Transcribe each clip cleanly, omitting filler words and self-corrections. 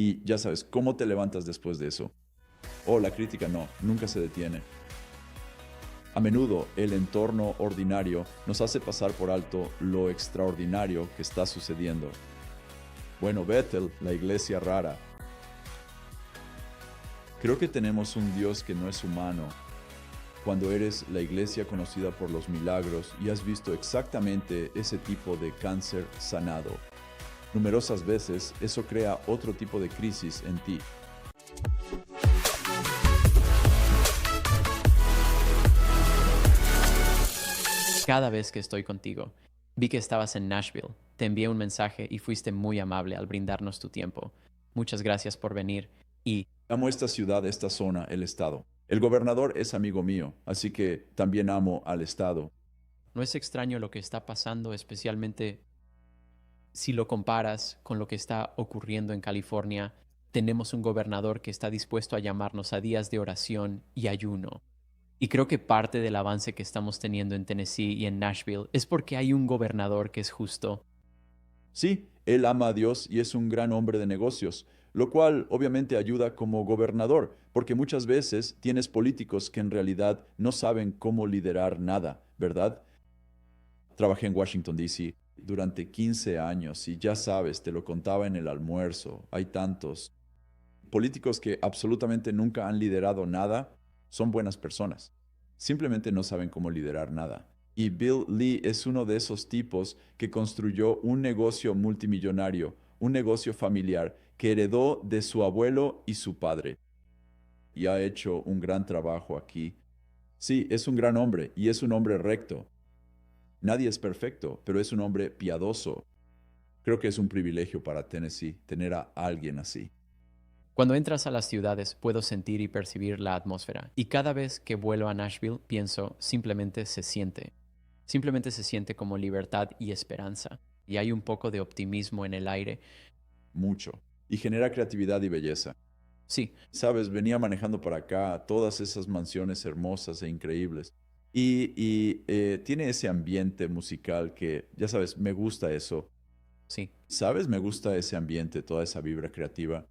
Y ya sabes, ¿cómo te levantas después de eso? Oh, la crítica no, nunca se detiene. A menudo el entorno ordinario nos hace pasar por alto lo extraordinario que está sucediendo. Bueno, Bethel, la iglesia rara. Creo que tenemos un Dios que no es humano. Cuando eres la iglesia conocida por los milagros y has visto exactamente ese tipo de cáncer sanado, numerosas veces eso crea otro tipo de crisis en ti. Cada vez que estoy contigo. Vi que estabas en Nashville. Te envié un mensaje y fuiste muy amable al brindarnos tu tiempo. Muchas gracias por venir. Y Amo esta ciudad, esta zona, el estado. El gobernador es amigo mío, así que también amo al estado. no es extraño lo que está pasando, especialmente si lo comparas con lo que está ocurriendo en California. Tenemos un gobernador que está dispuesto a llamarnos a días de oración y ayuno. Y creo que parte del avance que estamos teniendo en Tennessee y en Nashville es porque hay un gobernador que es justo. Sí, él ama a Dios y es un gran hombre de negocios, lo cual obviamente ayuda como gobernador, porque muchas veces tienes políticos que en realidad no saben cómo liderar nada, ¿verdad? Trabajé en Washington, D.C. durante 15 años y ya sabes, te lo contaba en el almuerzo, hay tantos políticos que absolutamente nunca han liderado nada, son buenas personas. Simplemente no saben cómo liderar nada. Y Bill Lee es uno de esos tipos que construyó un negocio multimillonario, un negocio familiar que heredó de su abuelo y su padre. Y ha hecho un gran trabajo aquí. Sí, es un gran hombre y es un hombre recto. Nadie es perfecto, pero es un hombre piadoso. Creo que es un privilegio para Tennessee tener a alguien así. Cuando entras a las ciudades puedo sentir y percibir la atmósfera. Y cada vez que vuelo a Nashville pienso, simplemente se siente. Simplemente se siente como libertad y esperanza. Y hay un poco de optimismo en el aire. Mucho. Y genera creatividad y belleza. Sí, Sabes, venía manejando para acá todas esas mansiones hermosas e increíbles. Tiene ese ambiente musical que, ya sabes, me gusta eso. sí. ¿Sabes? Me gusta ese ambiente, toda esa vibra creativa.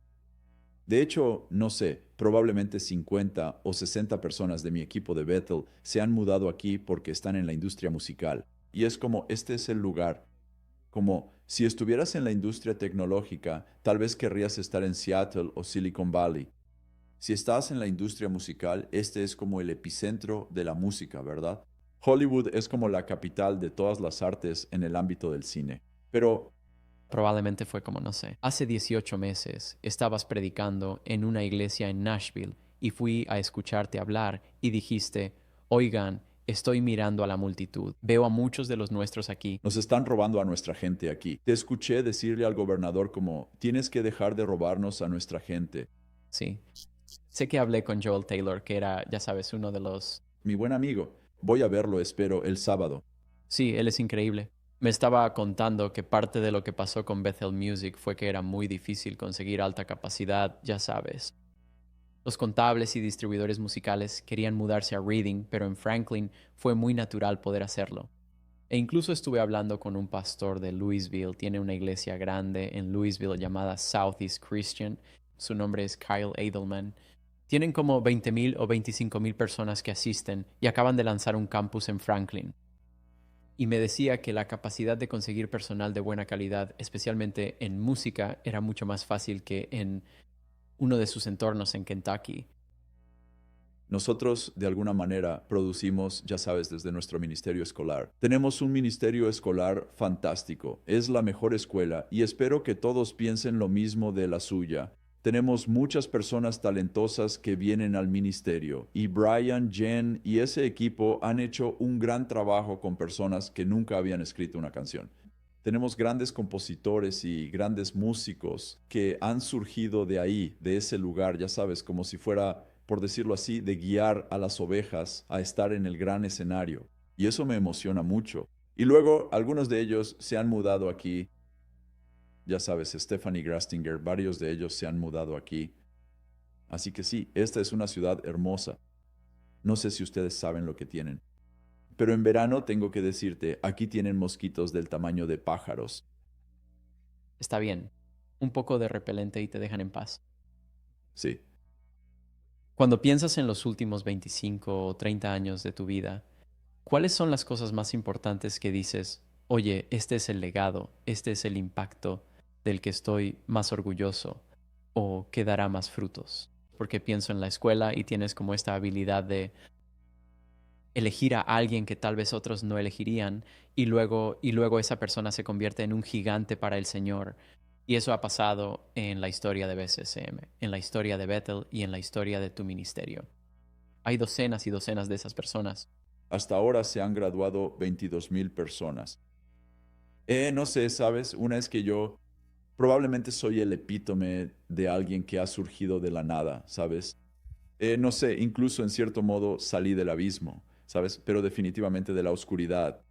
De hecho, no sé, probablemente 50 o 60 personas de mi equipo de Bethel se han mudado aquí porque están en la industria musical. Y es como, este es el lugar. Como si estuvieras en la industria tecnológica, tal vez querrías estar en Seattle o Silicon Valley. Si estás en la industria musical, este es como el epicentro de la música, ¿verdad? Hollywood es como la capital de todas las artes en el ámbito del cine. Pero Probablemente fue como, no sé. Hace 18 meses estabas predicando en una iglesia en Nashville y fui a escucharte hablar y dijiste, oigan, estoy mirando a la multitud. Veo a muchos de los nuestros aquí. nos están robando a nuestra gente aquí. Te escuché decirle al gobernador como, tienes que dejar de robarnos a nuestra gente. Sí. Sé que hablé con Joel Taylor, que era, ya sabes, uno de los... Mi buen amigo, voy a verlo, espero, el sábado. Sí, él es increíble. Me estaba contando que parte de lo que pasó con Bethel Music fue que era muy difícil conseguir alta capacidad, ya sabes. Los contables y distribuidores musicales querían mudarse a Reading, pero en Franklin fue muy natural poder hacerlo. E incluso estuve hablando con un pastor de Louisville, tiene una iglesia grande en Louisville llamada Southeast Christian. Su nombre es Kyle Edelman. Tienen como 20,000 o 25,000 personas que asisten y acaban de lanzar un campus en Franklin. Y me decía que la capacidad de conseguir personal de buena calidad, especialmente en música, era mucho más fácil que en uno de sus entornos en Kentucky. Nosotros, de alguna manera, producimos, ya sabes, desde nuestro ministerio escolar. Tenemos un ministerio escolar fantástico. Es la mejor escuela y espero que todos piensen lo mismo de la suya. Tenemos muchas personas talentosas que vienen al ministerio y Brian, Jen y ese equipo han hecho un gran trabajo con personas que nunca habían escrito una canción. Tenemos grandes compositores y grandes músicos que han surgido de ahí, de ese lugar, ya sabes, como si fuera, por decirlo así, de guiar a las ovejas a estar en el gran escenario. Y eso me emociona mucho. Y luego algunos de ellos se han mudado aquí, ya sabes, Stephanie Grastinger, varios de ellos se han mudado aquí. Así que sí, esta es una ciudad hermosa. No sé si ustedes saben lo que tienen. Pero en verano tengo que decirte, aquí tienen mosquitos del tamaño de pájaros. Está bien. un poco de repelente y te dejan en paz. Sí. Cuando piensas en los últimos 25 o 30 años de tu vida, ¿cuáles son las cosas más importantes que dices, oye, este es el legado, este es el impacto del que estoy más orgulloso o que dará más frutos? Porque pienso en la escuela y tienes como esta habilidad de elegir a alguien que tal vez otros no elegirían y luego esa persona se convierte en un gigante para el Señor. Y eso ha pasado en la historia de BCCM, en la historia de Bethel y en la historia de tu ministerio. Hay docenas y docenas de esas personas. Hasta ahora se han graduado 22,000 personas. No sé, ¿sabes? Una es que yo probablemente soy el epítome de alguien que ha surgido de la nada, ¿sabes? No sé, incluso en cierto modo salí del abismo, ¿sabes? Pero definitivamente de la oscuridad.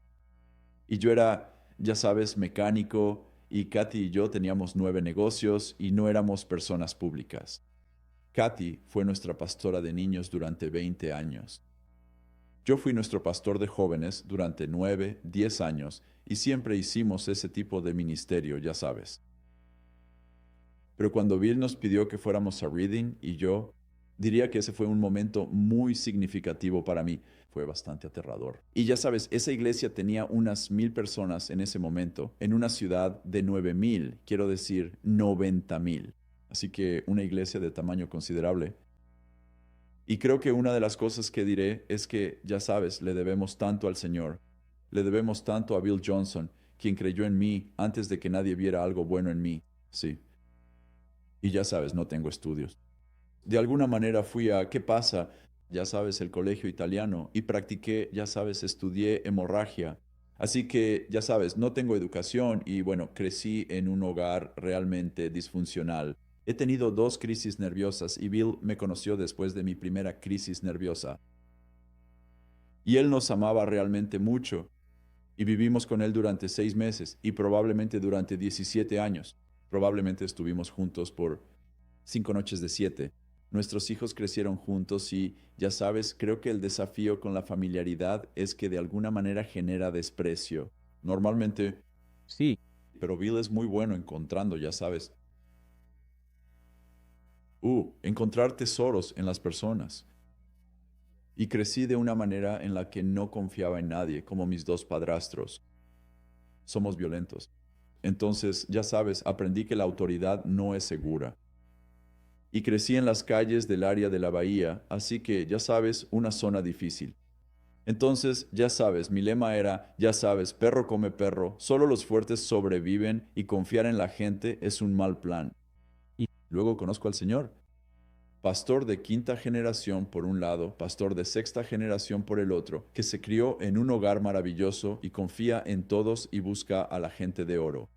Y yo era, ya sabes, mecánico, y Katy y yo teníamos 9 negocios y no éramos personas públicas. Katy fue nuestra pastora de niños durante 20 años. Yo fui nuestro pastor de jóvenes durante 9, 10 años y siempre hicimos ese tipo de ministerio, ya sabes. Pero cuando Bill nos pidió que fuéramos a Reading y yo, diría que ese fue un momento muy significativo para mí. Fue bastante aterrador. Y ya sabes, esa iglesia tenía unas 1,000 personas en ese momento, en una ciudad de 9,000, quiero decir 90,000. Así que una iglesia de tamaño considerable. Y creo que una de las cosas que diré es que, ya sabes, le debemos tanto al Señor. Le debemos tanto a Bill Johnson, quien creyó en mí antes de que nadie viera algo bueno en mí. Sí. Y ya sabes, no tengo estudios. De alguna manera fui a, ¿qué pasa? Ya sabes, el colegio italiano y practiqué, ya sabes, estudié hemorragia. Así que, ya sabes, no tengo educación y bueno, crecí en un hogar realmente disfuncional. He tenido 2 crisis nerviosas y Bill me conoció después de mi primera crisis nerviosa. Y él nos amaba realmente mucho y vivimos con él durante 6 meses y probablemente durante 17 años. Probablemente estuvimos juntos por 5 noches de 7. Nuestros hijos crecieron juntos y, ya sabes, creo que el desafío con la familiaridad es que de alguna manera genera desprecio. Normalmente, sí, pero Bill es muy bueno encontrando, ya sabes, encontrar tesoros en las personas. Y crecí de una manera en la que no confiaba en nadie, como mis 2 padrastros. Somos violentos. Entonces, ya sabes, aprendí que la autoridad no es segura. Y crecí en las calles del área de la bahía, así que, ya sabes, una zona difícil. Entonces, ya sabes, mi lema era, ya sabes, perro come perro, solo los fuertes sobreviven y confiar en la gente es un mal plan. Y luego conozco al Señor. Pastor de 5ª generación por un lado, pastor de 6ª generación por el otro, que se crió en un hogar maravilloso y confía en todos y busca a la gente de oro.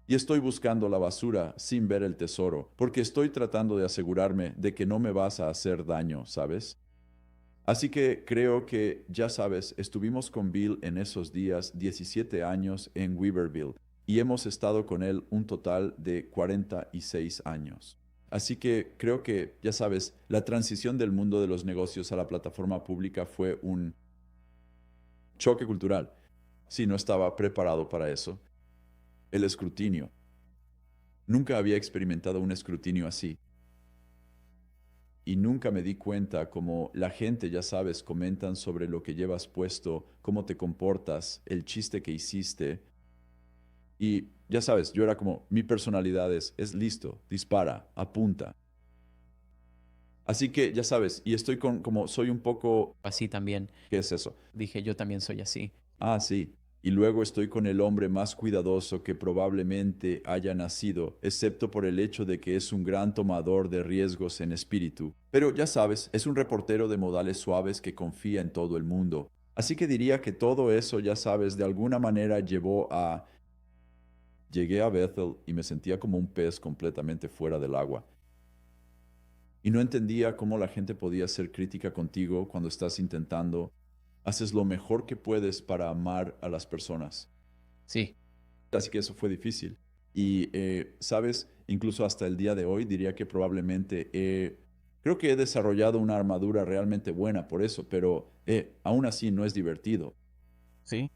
Y estoy buscando la basura sin ver el tesoro, porque estoy tratando de asegurarme de que no me vas a hacer daño, ¿sabes? Así que creo que, ya sabes, estuvimos con Bill en esos días 17 años en Weaverville y hemos estado con él un total de 46 años. Así que creo que, ya sabes, la transición del mundo de los negocios a la plataforma pública fue un choque cultural. Sí, no estaba preparado para eso. El escrutinio. Nunca había experimentado un escrutinio así. Y nunca me di cuenta como la gente, ya sabes, comentan sobre lo que llevas puesto, cómo te comportas, el chiste que hiciste. Y ya sabes, yo era como, mi personalidad es listo, dispara, apunta. Así que ya sabes, y estoy con, como soy un poco, Así también. ¿qué es eso? Dije, yo también soy así. Ah, sí. Y luego estoy con el hombre más cuidadoso que probablemente haya nacido, excepto por el hecho de que es un gran tomador de riesgos en espíritu. Pero ya sabes, es un reportero de modales suaves que confía en todo el mundo. Así que diría que todo eso, ya sabes, de alguna manera llevó a... Llegué a Bethel y me sentía como un pez completamente fuera del agua. Y no entendía cómo la gente podía ser crítica contigo cuando estás intentando, haces lo mejor que puedes para amar a las personas. Sí, Así que eso fue difícil. Y, sabes, incluso hasta el día de hoy diría que probablemente creo que he desarrollado una armadura realmente buena por eso, pero aún así no es divertido. sí.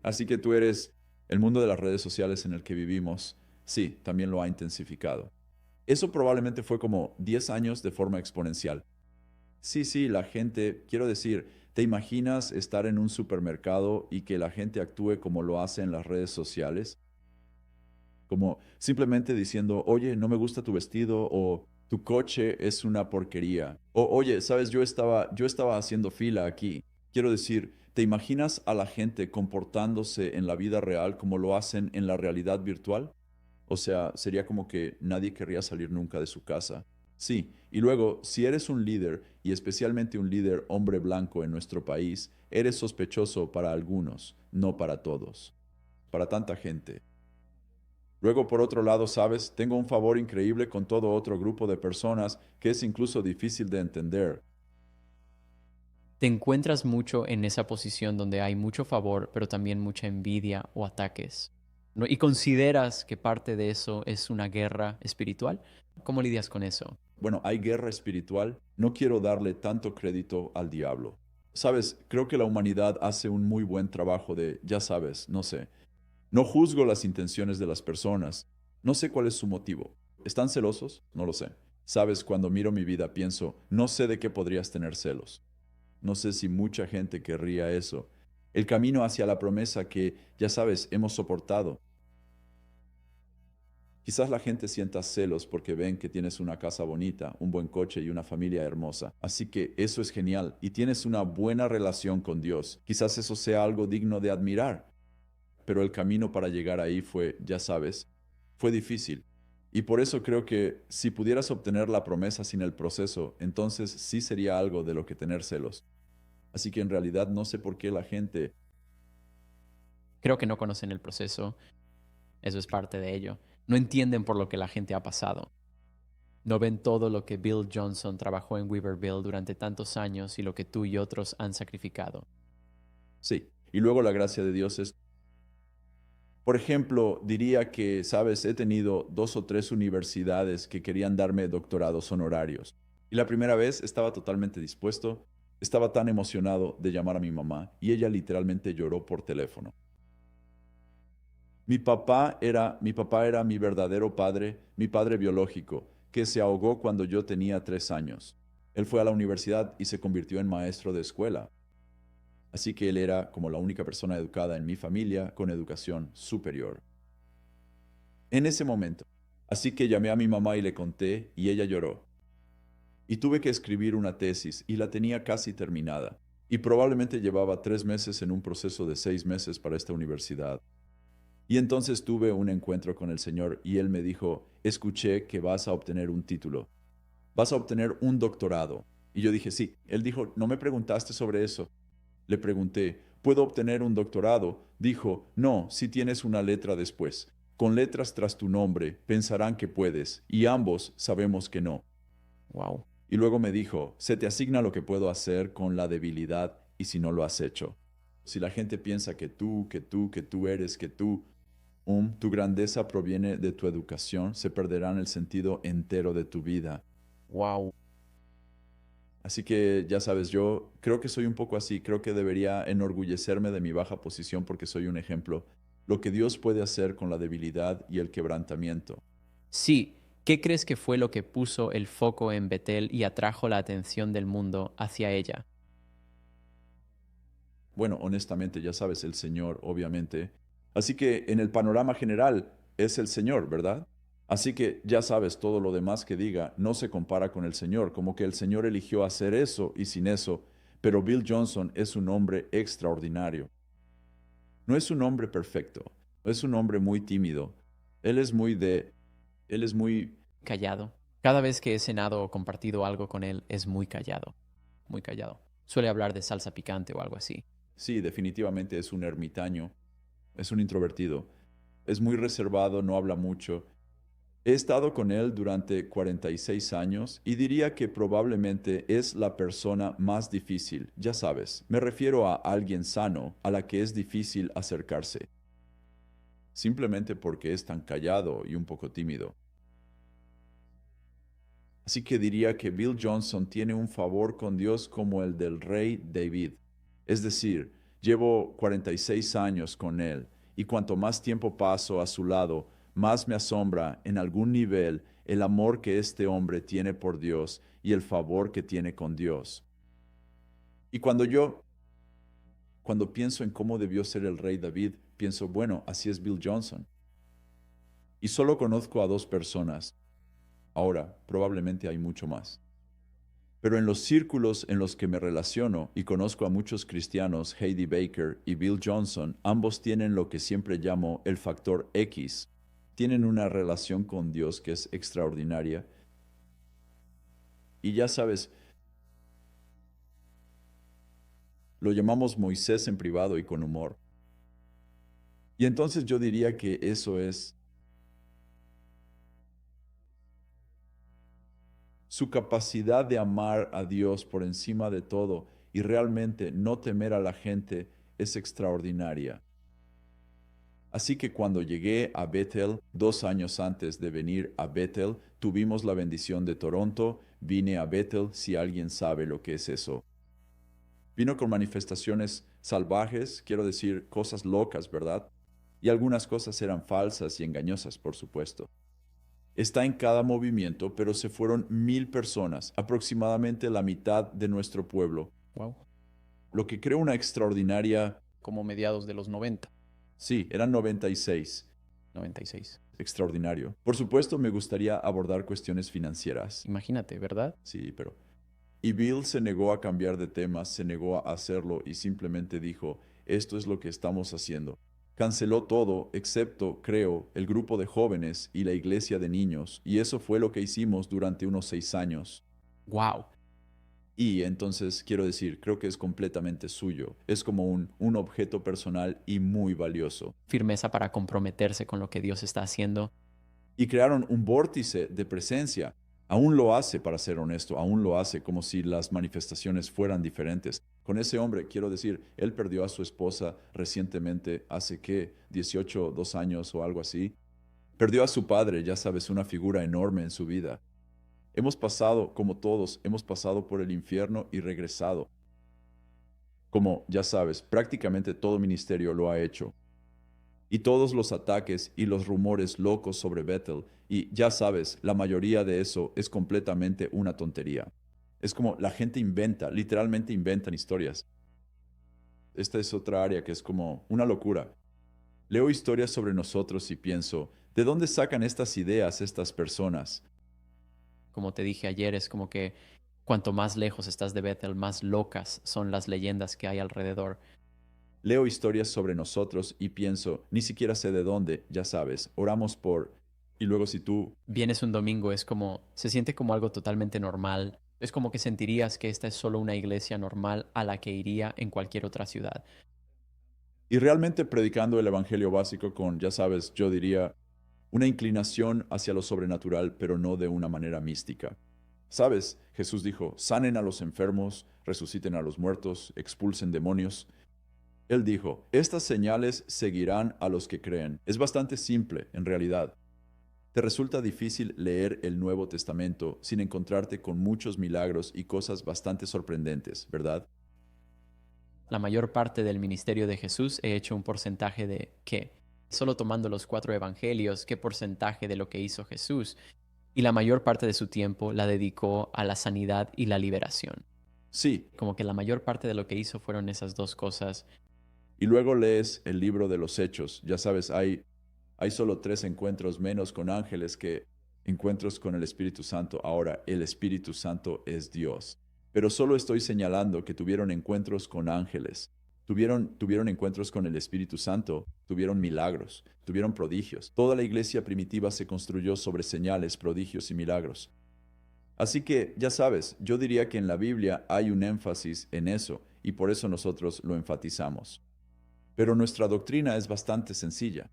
Así que tú eres el mundo de las redes sociales en el que vivimos. Sí, también lo ha intensificado. Eso probablemente fue como 10 años de forma exponencial. Sí, sí, la gente, quiero decir, ¿te imaginas estar en un supermercado y que la gente actúe como lo hace en las redes sociales? Como simplemente diciendo, oye, no me gusta tu vestido o tu coche es una porquería. O oye, sabes, yo estaba haciendo fila aquí. Quiero decir, ¿te imaginas a la gente comportándose en la vida real como lo hacen en la realidad virtual? O sea, sería como que nadie querría salir nunca de su casa. Sí, y luego, si eres un líder, y especialmente un líder hombre blanco en nuestro país, eres sospechoso para algunos, no para todos, para tanta gente. Luego, por otro lado, sabes, tengo un favor increíble con todo otro grupo de personas que es incluso difícil de entender. ¿Te encuentras mucho en esa posición donde hay mucho favor, pero también mucha envidia o ataques? ¿No? ¿Y consideras que parte de eso es una guerra espiritual? ¿Cómo lidias con eso? Bueno, hay guerra espiritual, no quiero darle tanto crédito al diablo. Sabes, creo que la humanidad hace un muy buen trabajo de, ya sabes, no sé, no juzgo las intenciones de las personas, no sé cuál es su motivo. ¿Están celosos? No lo sé. Sabes, cuando miro mi vida pienso, no sé de qué podrías tener celos. No sé si mucha gente querría eso. El camino hacia la promesa que, ya sabes, hemos soportado. Quizás la gente sienta celos porque ven que tienes una casa bonita, un buen coche y una familia hermosa. Así que eso es genial y tienes una buena relación con Dios. Quizás eso sea algo digno de admirar, pero el camino para llegar ahí fue, ya sabes, fue difícil. Y por eso creo que si pudieras obtener la promesa sin el proceso, entonces sí sería algo de lo que tener celos. Así que en realidad no sé por qué la gente... Creo que no conocen el proceso, eso es parte de ello. No entienden por lo que la gente ha pasado. No ven todo lo que Bill Johnson trabajó en Weaverville durante tantos años y lo que tú y otros han sacrificado. Sí. Y luego la gracia de Dios es... Por ejemplo, diría que, sabes, he tenido 2 o 3 universidades que querían darme doctorados honorarios. Y la primera vez estaba totalmente dispuesto, estaba tan emocionado de llamar a mi mamá y ella literalmente lloró por teléfono. Mi papá era mi verdadero padre, mi padre biológico, que se ahogó cuando yo tenía 3 años. Él fue a la universidad y se convirtió en maestro de escuela. Así que él era como la única persona educada en mi familia con educación superior. En ese momento. Así que llamé a mi mamá y le conté y ella lloró. Y tuve que escribir una tesis y la tenía casi terminada. Y probablemente llevaba 3 meses en un proceso de 6 meses para esta universidad. Y entonces tuve un encuentro con el Señor y Él me dijo, escuché que vas a obtener un título, vas a obtener un doctorado. Y yo dije, sí. Él dijo, no me preguntaste sobre eso. Le pregunté, ¿puedo obtener un doctorado? Dijo, no, si tienes una letra después. Con letras tras tu nombre, pensarán que puedes, y ambos sabemos que no. Wow. Y luego me dijo, se te asigna lo que puedo hacer con la debilidad y si no lo has hecho. Si la gente piensa que tú eres, tu grandeza proviene de tu educación, se perderán el sentido entero de tu vida. Wow. Así que ya sabes, yo creo que soy un poco así, creo que debería enorgullecerme de mi baja posición porque soy un ejemplo. Lo que Dios puede hacer con la debilidad y el quebrantamiento. Sí, ¿qué crees que fue lo que puso el foco en Betel y atrajo la atención del mundo hacia ella? Bueno, honestamente, ya sabes, el Señor, obviamente. Así que en el panorama general es el Señor, ¿verdad? Así que ya sabes, todo lo demás que diga no se compara con el Señor, como que el Señor eligió hacer eso y sin eso, pero Bill Johnson es un hombre extraordinario. No es un hombre perfecto, es un hombre muy tímido. Él es muy de, él es muy, Callado. Cada vez que he cenado o compartido algo con él, es muy callado. Muy callado. Suele hablar de salsa picante o algo así. sí, definitivamente es un ermitaño, es un introvertido, es muy reservado, no habla mucho. He estado con él durante 46 años y diría que probablemente es la persona más difícil, ya sabes, me refiero a alguien sano a la que es difícil acercarse, simplemente porque es tan callado y un poco tímido. Así que diría que Bill Johnson tiene un favor con Dios como el del rey David. Es decir, llevo 46 años con él y cuanto más tiempo paso a su lado, más me asombra en algún nivel el amor que este hombre tiene por Dios y el favor que tiene con Dios. Y cuando pienso en cómo debió ser el rey David, pienso, bueno, así es Bill Johnson. Y solo conozco a dos personas. Ahora, probablemente hay mucho más. Pero en los círculos en los que me relaciono y conozco a muchos cristianos, Heidi Baker y Bill Johnson, ambos tienen lo que siempre llamo el factor X. Tienen una relación con Dios que es extraordinaria. Y ya sabes, lo llamamos Moisés en privado y con humor. Y entonces yo diría que eso es su capacidad de amar a Dios por encima de todo y realmente no temer a la gente es extraordinaria. Así que cuando llegué a Bethel, 2 años antes de venir a Bethel, tuvimos la bendición de Toronto, vine a Bethel, si alguien sabe lo que es eso. Vino con manifestaciones salvajes, quiero decir, cosas locas, ¿verdad? Y algunas cosas eran falsas y engañosas, por supuesto. Está en cada movimiento, pero se fueron 1,000 personas, aproximadamente la mitad de nuestro pueblo, Wow. lo que creó una extraordinaria. Como mediados de los 90, Sí, eran 96. 96. Extraordinario. Por supuesto, me gustaría abordar cuestiones financieras. Imagínate, ¿verdad? Sí, pero. Y Bill se negó a cambiar de tema, se negó a hacerlo y simplemente dijo, esto es lo que estamos haciendo. Canceló todo, excepto, creo, el grupo de jóvenes y la iglesia de niños, y eso fue lo que hicimos durante unos 6 años. Wow. Y entonces, quiero decir, creo que es completamente suyo. Es como un objeto personal y muy valioso. Firmeza para comprometerse con lo que Dios está haciendo. Y crearon un vórtice de presencia. Aún lo hace, para ser honesto, aún lo hace como si las manifestaciones fueran diferentes. Con ese hombre, quiero decir, él perdió a su esposa recientemente, hace que 18, 2 años o algo así. Perdió a su padre, ya sabes, una figura enorme en su vida. Hemos pasado, como todos, hemos pasado por el infierno y regresado. Como ya sabes, prácticamente todo ministerio lo ha hecho. Y todos los ataques y los rumores locos sobre Bethel, y ya sabes, la mayoría de eso es completamente una tontería. Es como la gente inventa, literalmente inventan historias. Esta es otra área que es como una locura. Leo historias sobre nosotros y pienso, ¿de dónde sacan estas ideas estas personas? Como te dije ayer, es como que cuanto más lejos estás de Bethel, más locas son las leyendas que hay alrededor. Leo historias sobre nosotros y pienso, ni siquiera sé de dónde, ya sabes, oramos por. Y luego si tú. Vienes un domingo, es como, se siente como algo totalmente normal. Es como que sentirías que esta es solo una iglesia normal a la que iría en cualquier otra ciudad. Y realmente predicando el Evangelio básico con, ya sabes, yo diría, una inclinación hacia lo sobrenatural, pero no de una manera mística. ¿Sabes? Jesús dijo, sanen a los enfermos, resuciten a los muertos, expulsen demonios. Él dijo, estas señales seguirán a los que creen. Es bastante simple, en realidad. Te resulta difícil leer el Nuevo Testamento sin encontrarte con muchos milagros y cosas bastante sorprendentes, ¿verdad? La mayor parte del ministerio de Jesús he hecho un porcentaje de ¿qué? Solo tomando los 4 evangelios, ¿qué porcentaje de lo que hizo Jesús? Y la mayor parte de su tiempo la dedicó a la sanidad y la liberación. Sí, Como que la mayor parte de lo que hizo fueron esas dos cosas. y luego lees el libro de los Hechos. Ya sabes, hay solo 3 encuentros menos con ángeles que encuentros con el Espíritu Santo. Ahora, el Espíritu Santo es Dios. Pero solo estoy señalando que tuvieron encuentros con ángeles. Tuvieron encuentros con el Espíritu Santo, tuvieron milagros, tuvieron prodigios. Toda la iglesia primitiva se construyó sobre señales, prodigios y milagros. Así que, ya sabes, yo diría que en la Biblia hay un énfasis en eso y por eso nosotros lo enfatizamos. Pero nuestra doctrina es bastante sencilla.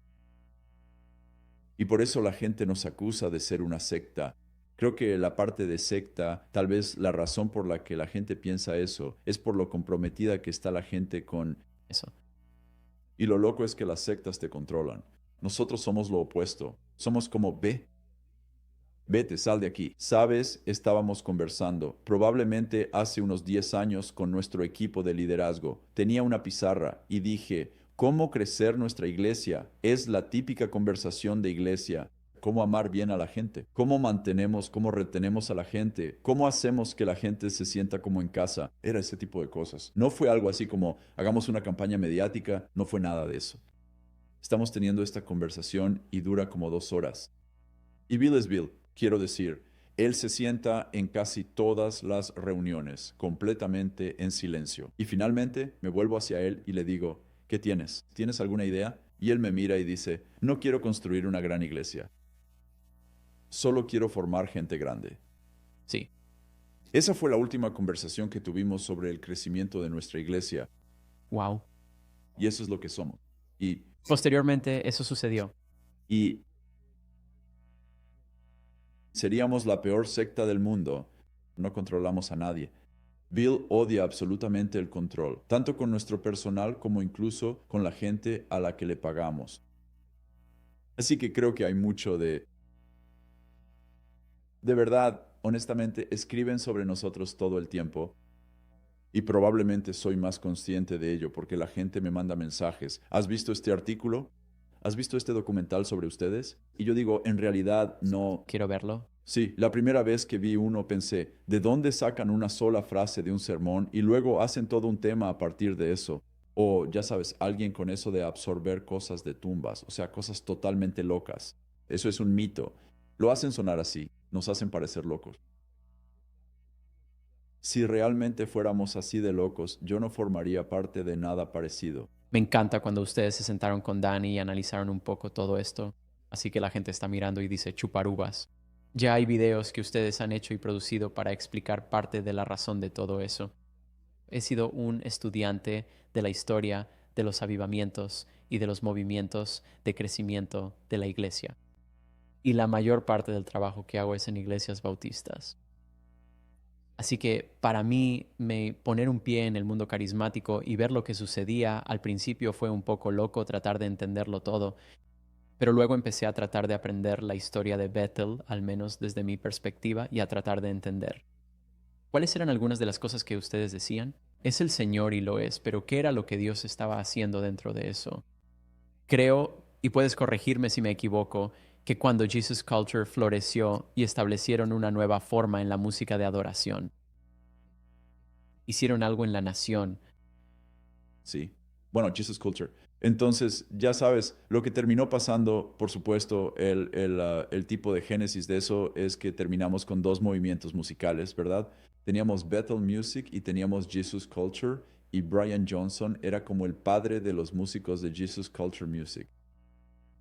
Y por eso la gente nos acusa de ser una secta. Creo que la parte de secta, tal vez la razón por la que la gente piensa eso, es por lo comprometida que está la gente con. Eso. Y lo loco es que las sectas te controlan. Nosotros somos lo opuesto. Somos como vete, sal de aquí. Sabes, estábamos conversando, probablemente hace unos 10 años con nuestro equipo de liderazgo. Tenía una pizarra y dije, cómo crecer nuestra iglesia es la típica conversación de iglesia. Cómo amar bien a la gente, cómo mantenemos, cómo retenemos a la gente, cómo hacemos que la gente se sienta como en casa. Era ese tipo de cosas. No fue algo así como hagamos una campaña mediática, no fue nada de eso. Estamos teniendo esta conversación y dura como 2 horas. Y Bill es Bill, quiero decir, él se sienta en casi todas las reuniones, completamente en silencio. Y finalmente me vuelvo hacia él y le digo, ¿qué tienes? ¿Tienes alguna idea? Y él me mira y dice, no quiero construir una gran iglesia. Solo quiero formar gente grande. Sí. Esa fue la última conversación que tuvimos sobre el crecimiento de nuestra iglesia. Wow. Y eso es lo que somos. Y, Posteriormente, eso sucedió. y seríamos la peor secta del mundo. No controlamos a nadie. Bill odia absolutamente el control, tanto con nuestro personal como incluso con la gente a la que le pagamos. Así que creo que hay mucho de verdad, honestamente, escriben sobre nosotros todo el tiempo y probablemente soy más consciente de ello porque la gente me manda mensajes. ¿Has visto este artículo? ¿Has visto este documental sobre ustedes? Y yo digo, en realidad no. Quiero verlo. Sí, la primera vez que vi uno pensé, ¿de dónde sacan una sola frase de un sermón y luego hacen todo un tema a partir de eso? O, ya sabes, alguien con eso de absorber cosas de tumbas, o sea, cosas totalmente locas. Eso es un mito. Lo hacen sonar así, nos hacen parecer locos. Si realmente fuéramos así de locos, yo no formaría parte de nada parecido. Me encanta cuando ustedes se sentaron con Dani y analizaron un poco todo esto. Así que la gente está mirando y dice chupar uvas. Ya hay videos que ustedes han hecho y producido para explicar parte de la razón de todo eso. He sido un estudiante de la historia, de los avivamientos y de los movimientos de crecimiento de la iglesia. Y la mayor parte del trabajo que hago es en iglesias bautistas. Así que para mí, poner un pie en el mundo carismático y ver lo que sucedía al principio fue un poco loco tratar de entenderlo todo, pero luego empecé a tratar de aprender la historia de Bethel, al menos desde mi perspectiva, y a tratar de entender. ¿Cuáles eran algunas de las cosas que ustedes decían? Es el Señor y lo es, pero ¿qué era lo que Dios estaba haciendo dentro de eso? Creo, y puedes corregirme si me equivoco, que cuando Jesus Culture floreció y establecieron una nueva forma en la música de adoración, hicieron algo en la nación. Sí. Bueno, Jesus Culture. Entonces, ya sabes, lo que terminó pasando, por supuesto, el tipo de génesis de eso es que terminamos con dos movimientos musicales, ¿verdad? Teníamos Bethel Music y teníamos Jesus Culture, y Brian Johnson era como el padre de los músicos de Jesus Culture Music.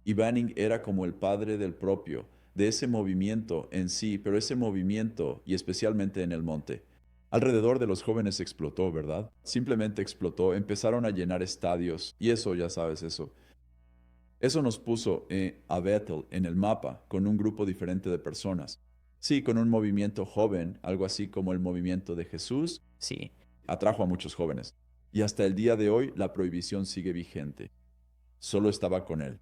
Y Banning era como el padre del propio, de ese movimiento en sí, pero ese movimiento, y especialmente en el monte. Alrededor de los jóvenes explotó, ¿verdad? Simplemente explotó, empezaron a llenar estadios, y eso, ya sabes, eso. Eso nos puso a Bethel en el mapa, con un grupo diferente de personas. Sí, con un movimiento joven, algo así como el movimiento de Jesús, Sí, atrajo a muchos jóvenes. Y hasta el día de hoy la prohibición sigue vigente. Solo estaba con él.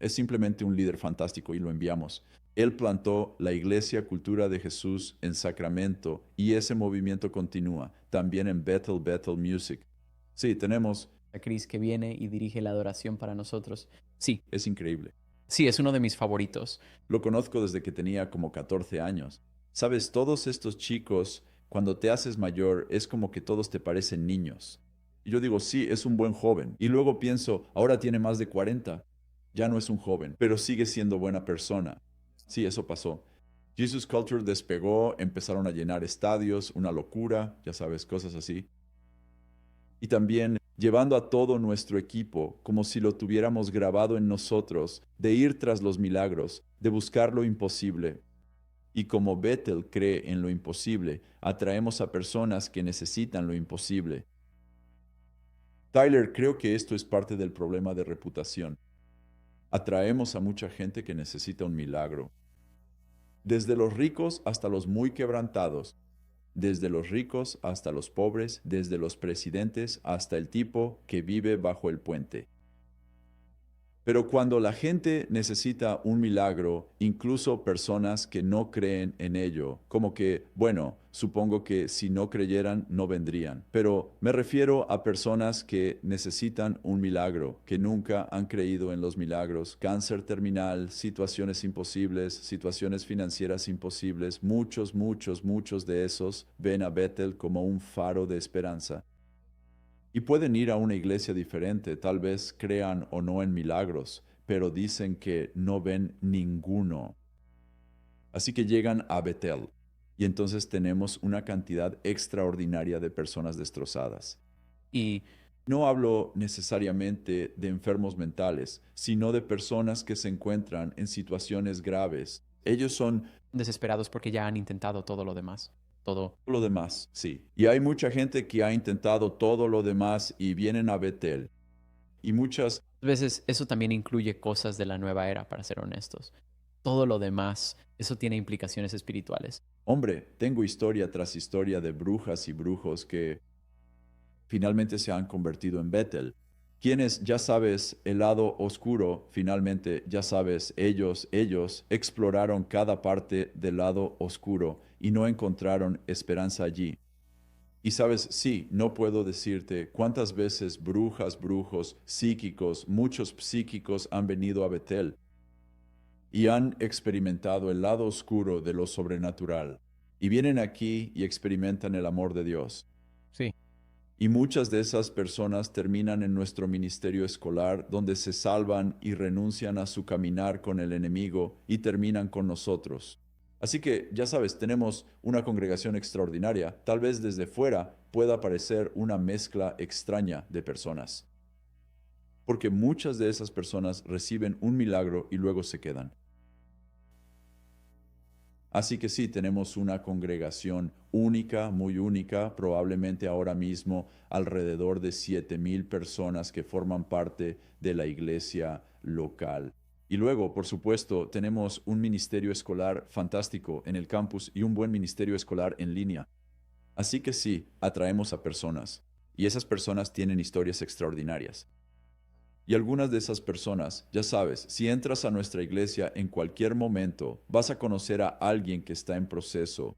Es simplemente un líder fantástico y lo enviamos. Él plantó la Iglesia Cultura de Jesús en Sacramento y ese movimiento continúa, también en Bethel Music. Sí, tenemos, a Chris que viene y dirige la adoración para nosotros. Sí, es increíble. sí, es uno de mis favoritos. Lo conozco desde que tenía como 14 años. Sabes, todos estos chicos, cuando te haces mayor, es como que todos te parecen niños. Y yo digo, sí, es un buen joven. Y luego pienso, ahora tiene más de 40. Ya no es un joven, pero sigue siendo buena persona. Sí, eso pasó. Jesus Culture despegó, empezaron a llenar estadios, una locura, ya sabes, cosas así. Y también llevando a todo nuestro equipo como si lo tuviéramos grabado en nosotros, de ir tras los milagros, de buscar lo imposible. Y como Bethel cree en lo imposible, atraemos a personas que necesitan lo imposible. Tyler, creo que esto es parte del problema de reputación. Atraemos a mucha gente que necesita un milagro. Desde los ricos hasta los muy quebrantados, desde los ricos hasta los pobres, desde los presidentes hasta el tipo que vive bajo el puente. Pero cuando la gente necesita un milagro, incluso personas que no creen en ello, como que, bueno, supongo que si no creyeran, no vendrían. Pero me refiero a personas que necesitan un milagro, que nunca han creído en los milagros, cáncer terminal, situaciones imposibles, situaciones financieras imposibles, muchos de esos ven a Bethel como un faro de esperanza. Y pueden ir a una iglesia diferente, tal vez crean o no en milagros, pero dicen que no ven ninguno. Así que llegan a Betel y entonces tenemos una cantidad extraordinaria de personas destrozadas. Y No hablo necesariamente de enfermos mentales, sino de personas que se encuentran en situaciones graves. Ellos son desesperados porque ya han intentado todo lo demás. Todo. lo demás, sí. Y hay mucha gente que ha intentado todo lo demás y vienen a Betel. Y muchas A veces eso también incluye cosas de la nueva era, para ser honestos. Todo lo demás, eso tiene implicaciones espirituales. Hombre, tengo historia tras historia de brujas y brujos que finalmente se han convertido en Bethel. Quienes, ya sabes, el lado oscuro, finalmente, ya sabes, ellos exploraron cada parte del lado oscuro y no encontraron esperanza allí. Y sabes, sí, no puedo decirte cuántas veces brujas, brujos, psíquicos, muchos psíquicos han venido a Bethel y han experimentado el lado oscuro de lo sobrenatural. Y vienen aquí y experimentan el amor de Dios. Sí. Y muchas de esas personas terminan en nuestro ministerio escolar, donde se salvan y renuncian a su caminar con el enemigo y terminan con nosotros. Así que, ya sabes, tenemos una congregación extraordinaria. Tal vez desde fuera pueda parecer una mezcla extraña de personas, porque muchas de esas personas reciben un milagro y luego se quedan. Así que sí, tenemos una congregación única, muy única, probablemente ahora mismo alrededor de 7,000 personas que forman parte de la iglesia local. Y luego, por supuesto, tenemos un ministerio escolar fantástico en el campus y un buen ministerio escolar en línea. Así que sí, atraemos a personas. Y esas personas tienen historias extraordinarias. Y algunas de esas personas, ya sabes, si entras a nuestra iglesia en cualquier momento, vas a conocer a alguien que está en proceso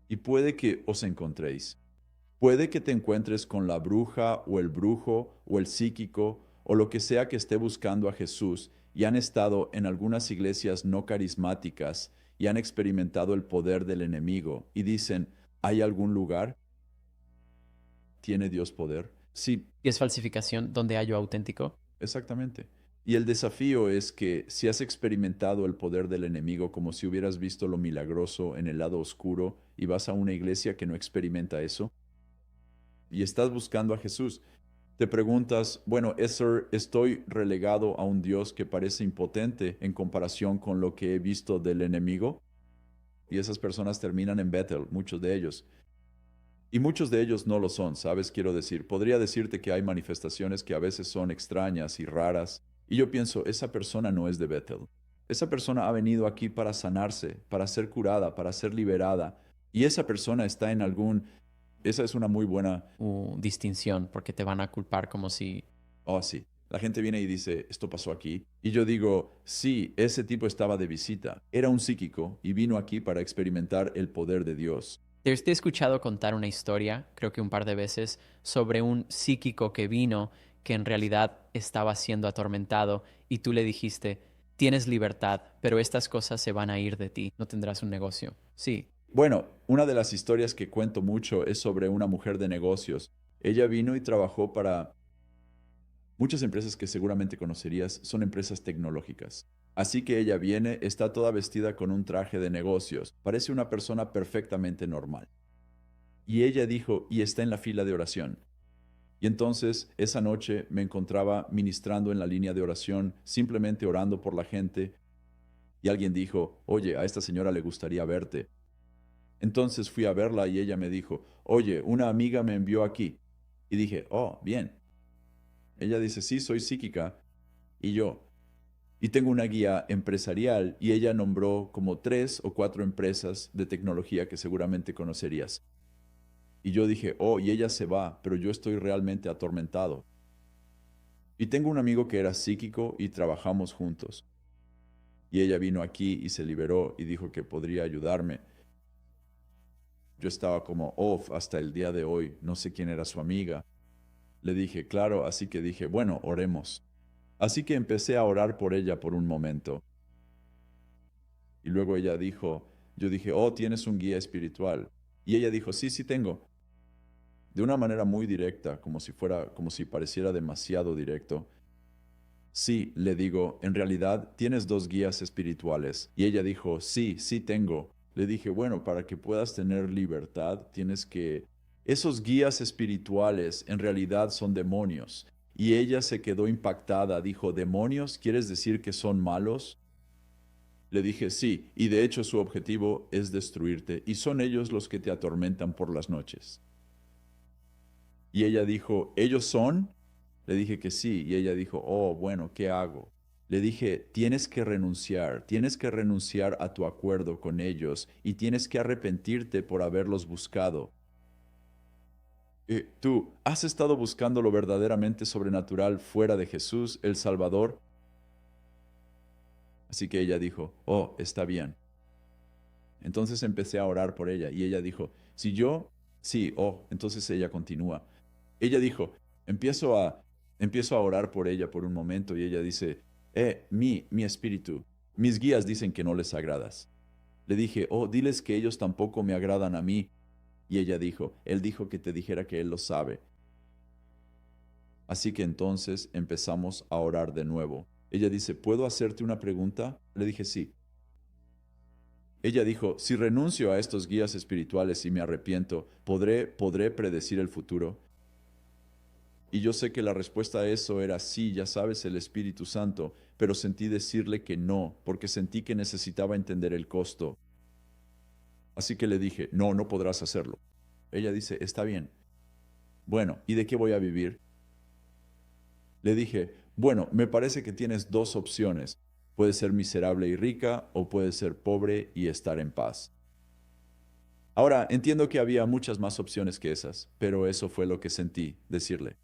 y puede que os encontréis. Puede que te encuentres con la bruja o el brujo o el psíquico o lo que sea que esté buscando a Jesús y han estado en algunas iglesias no carismáticas y han experimentado el poder del enemigo y dicen, ¿hay algún lugar? ¿Tiene Dios poder? Sí, Y es falsificación donde hallo auténtico. exactamente. Y el desafío es que si has experimentado el poder del enemigo como si hubieras visto lo milagroso en el lado oscuro y vas a una iglesia que no experimenta eso y estás buscando a Jesús, te preguntas, bueno, ¿estoy relegado a un Dios que parece impotente en comparación con lo que he visto del enemigo? Y esas personas terminan en Bethel, muchos de ellos. Y muchos de ellos no lo son, ¿sabes? Quiero decir, podría decirte que hay manifestaciones que a veces son extrañas y raras. Y yo pienso, esa persona no es de Bethel. Esa persona ha venido aquí para sanarse, para ser curada, para ser liberada. Y esa persona está en algún... Esa es una muy buena... Distinción, porque te van a culpar como si... Oh, sí. La gente viene y dice, esto pasó aquí. Y yo digo, sí, ese tipo estaba de visita. Era un psíquico y vino aquí para experimentar el poder de Dios. Te he escuchado contar una historia, creo que un par de veces, sobre un psíquico que vino, que en realidad estaba siendo atormentado, y tú le dijiste, tienes libertad, pero estas cosas se van a ir de ti, no tendrás un negocio. Sí, Bueno, una de las historias que cuento mucho es sobre una mujer de negocios. Ella vino y trabajó para muchas empresas que seguramente conocerías, son empresas tecnológicas. Así que ella viene, está toda vestida con un traje de negocios, parece una persona perfectamente normal. Y ella dijo, y está en la fila de oración. Y entonces esa noche me encontraba ministrando en la línea de oración, simplemente orando por la gente, y alguien dijo, oye, a esta señora le gustaría verte. Entonces fui a verla y ella me dijo, oye, una amiga me envió aquí. Y dije, oh, bien. Ella dice, sí, soy psíquica. Y yo, y tengo una guía empresarial y ella nombró como 3 o 4 empresas de tecnología que seguramente conocerías. Y yo dije, oh, y ella se va, pero yo estoy realmente atormentado. Y tengo un amigo que era psíquico y trabajamos juntos. Y ella vino aquí y se liberó y dijo que podría ayudarme. Yo estaba como off hasta el día de hoy, no sé quién era su amiga. Le dije, claro, así que dije, bueno, oremos. Así que empecé a orar por ella por un momento. Y luego ella dijo, yo dije, oh, tienes un guía espiritual. Y ella dijo, sí, sí tengo. De una manera muy directa, como si pareciera demasiado directo. Sí, le digo, en realidad tienes dos guías espirituales. Y ella dijo, sí, sí tengo. Le dije, bueno, para que puedas tener libertad, tienes que... Esos guías espirituales en realidad son demonios. Y ella se quedó impactada, dijo, ¿demonios? ¿Quieres decir que son malos? Le dije, sí, y de hecho su objetivo es destruirte, y son ellos los que te atormentan por las noches. Y ella dijo, ¿ellos son? Le dije que sí, y ella dijo, oh, bueno, ¿qué hago? Le dije, tienes que renunciar a tu acuerdo con ellos y tienes que arrepentirte por haberlos buscado. ¿Tú has estado buscando lo verdaderamente sobrenatural fuera de Jesús, el Salvador? Así que ella dijo, oh, está bien. Entonces empecé a orar por ella y ella dijo, si yo, sí, oh, entonces ella continúa. Ella dijo, empiezo a, empiezo a orar por ella por un momento y ella dice, mi espíritu, mis guías dicen que no les agradas. Le dije, oh, diles que ellos tampoco me agradan a mí. Y ella dijo, él dijo que te dijera que él lo sabe. Así que entonces empezamos a orar de nuevo. Ella dice, ¿puedo hacerte una pregunta? Le dije, sí. Ella dijo, si renuncio a estos guías espirituales y me arrepiento, ¿podré predecir el futuro? Y yo sé que la respuesta a eso era sí, ya sabes, el Espíritu Santo, pero sentí decirle que no, porque sentí que necesitaba entender el costo. Así que le dije, no, no podrás hacerlo. Ella dice, está bien. Bueno, ¿y de qué voy a vivir? Le dije, bueno, me parece que tienes dos opciones. Puedes ser miserable y rica o puedes ser pobre y estar en paz. Ahora, entiendo que había muchas más opciones que esas, pero eso fue lo que sentí decirle.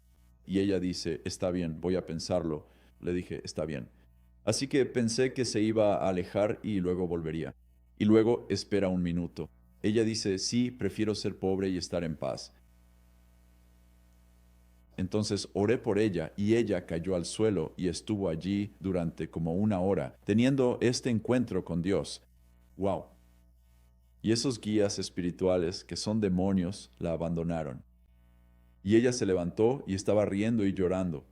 Y ella dice, está bien, voy a pensarlo. Le dije, está bien. Así que pensé que se iba a alejar y luego volvería. Y luego espera un minuto. Ella dice, sí, prefiero ser pobre y estar en paz. Entonces oré por ella y ella cayó al suelo y estuvo allí durante como una hora, teniendo este encuentro con Dios. ¡Wow! Y esos guías espirituales, que son demonios, la abandonaron. Y ella se levantó y estaba riendo y llorando.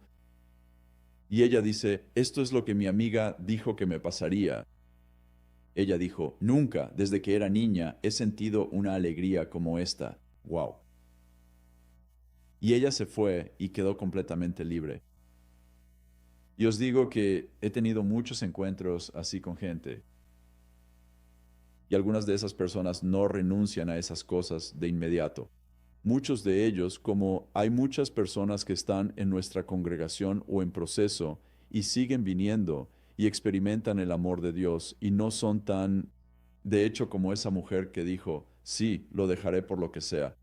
Y ella dice, esto es lo que mi amiga dijo que me pasaría. Ella dijo, nunca, desde que era niña, he sentido una alegría como esta. ¡Wow! Y ella se fue y quedó completamente libre. Y os digo que he tenido muchos encuentros así con gente. Y algunas de esas personas no renuncian a esas cosas de inmediato. Muchos de ellos, como hay muchas personas que están en nuestra congregación o en proceso y siguen viniendo y experimentan el amor de Dios y no son tan, de hecho, como esa mujer que dijo, sí, lo dejaré por lo que sea.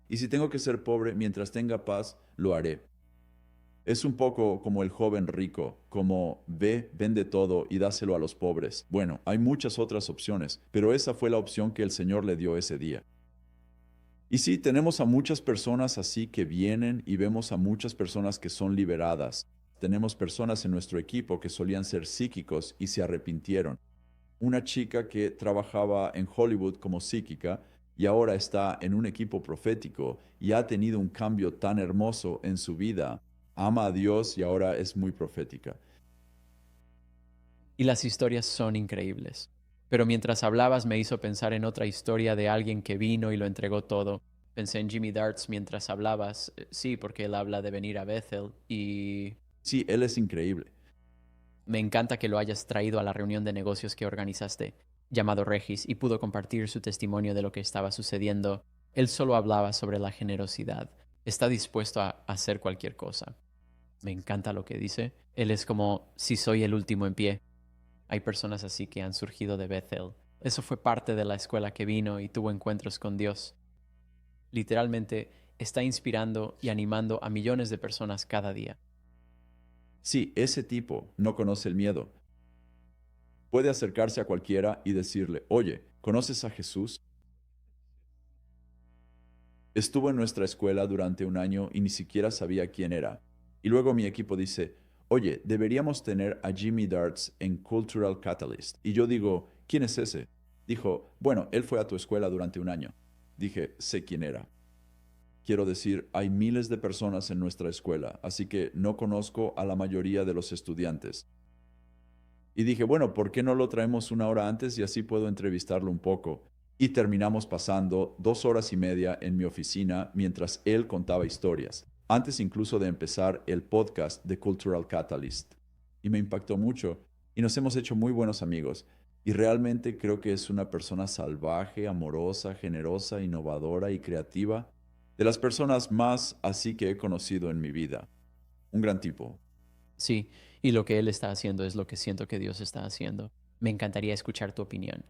Y si tengo que ser pobre mientras tenga paz, lo haré. Es un poco como el joven rico, como ve, vende todo y dáselo a los pobres. Bueno, hay muchas otras opciones, pero esa fue la opción que el Señor le dio ese día. Y sí, tenemos a muchas personas así que vienen y vemos a muchas personas que son liberadas. Tenemos personas en nuestro equipo que solían ser psíquicos y se arrepintieron. Una chica que trabajaba en Hollywood como psíquica y ahora está en un equipo profético y ha tenido un cambio tan hermoso en su vida. Ama a Dios y ahora es muy profética. Y las historias son increíbles. Pero mientras hablabas me hizo pensar en otra historia de alguien que vino y lo entregó todo. Pensé en Jimmy Darts mientras hablabas. Sí, porque él habla de venir a Bethel y Sí, él es increíble. me encanta que lo hayas traído a la reunión de negocios que organizaste, llamado Regis, y pudo compartir su testimonio de lo que estaba sucediendo. Él solo hablaba sobre la generosidad. Está dispuesto a hacer cualquier cosa. Me encanta lo que dice. Él es como si soy el último en pie. Hay personas así que han surgido de Bethel. Eso fue parte de la escuela que vino y tuvo encuentros con Dios. Literalmente está inspirando y animando a millones de personas cada día. Sí, ese tipo no conoce el miedo. Puede acercarse a cualquiera y decirle, oye, ¿conoces a Jesús? Estuvo en nuestra escuela durante un año y ni siquiera sabía quién era. Y luego mi equipo dice, oye, deberíamos tener a Jimmy Darts en Cultural Catalyst. Y yo digo, ¿quién es ese? Dijo, bueno, él fue a tu escuela durante un año. Dije, sé quién era. Quiero decir, hay miles de personas en nuestra escuela, así que no conozco a la mayoría de los estudiantes. Y dije, bueno, ¿por qué no lo traemos una hora antes y así puedo entrevistarlo un poco? Y terminamos pasando 2 horas y media en mi oficina mientras él contaba historias, antes incluso de empezar el podcast de Cultural Catalyst. Y me impactó mucho y nos hemos hecho muy buenos amigos. Y realmente creo que es una persona salvaje, amorosa, generosa, innovadora y creativa, de las personas más así que he conocido en mi vida. Un gran tipo. Sí, y lo que Él está haciendo es lo que siento que Dios está haciendo. Me encantaría escuchar tu opinión.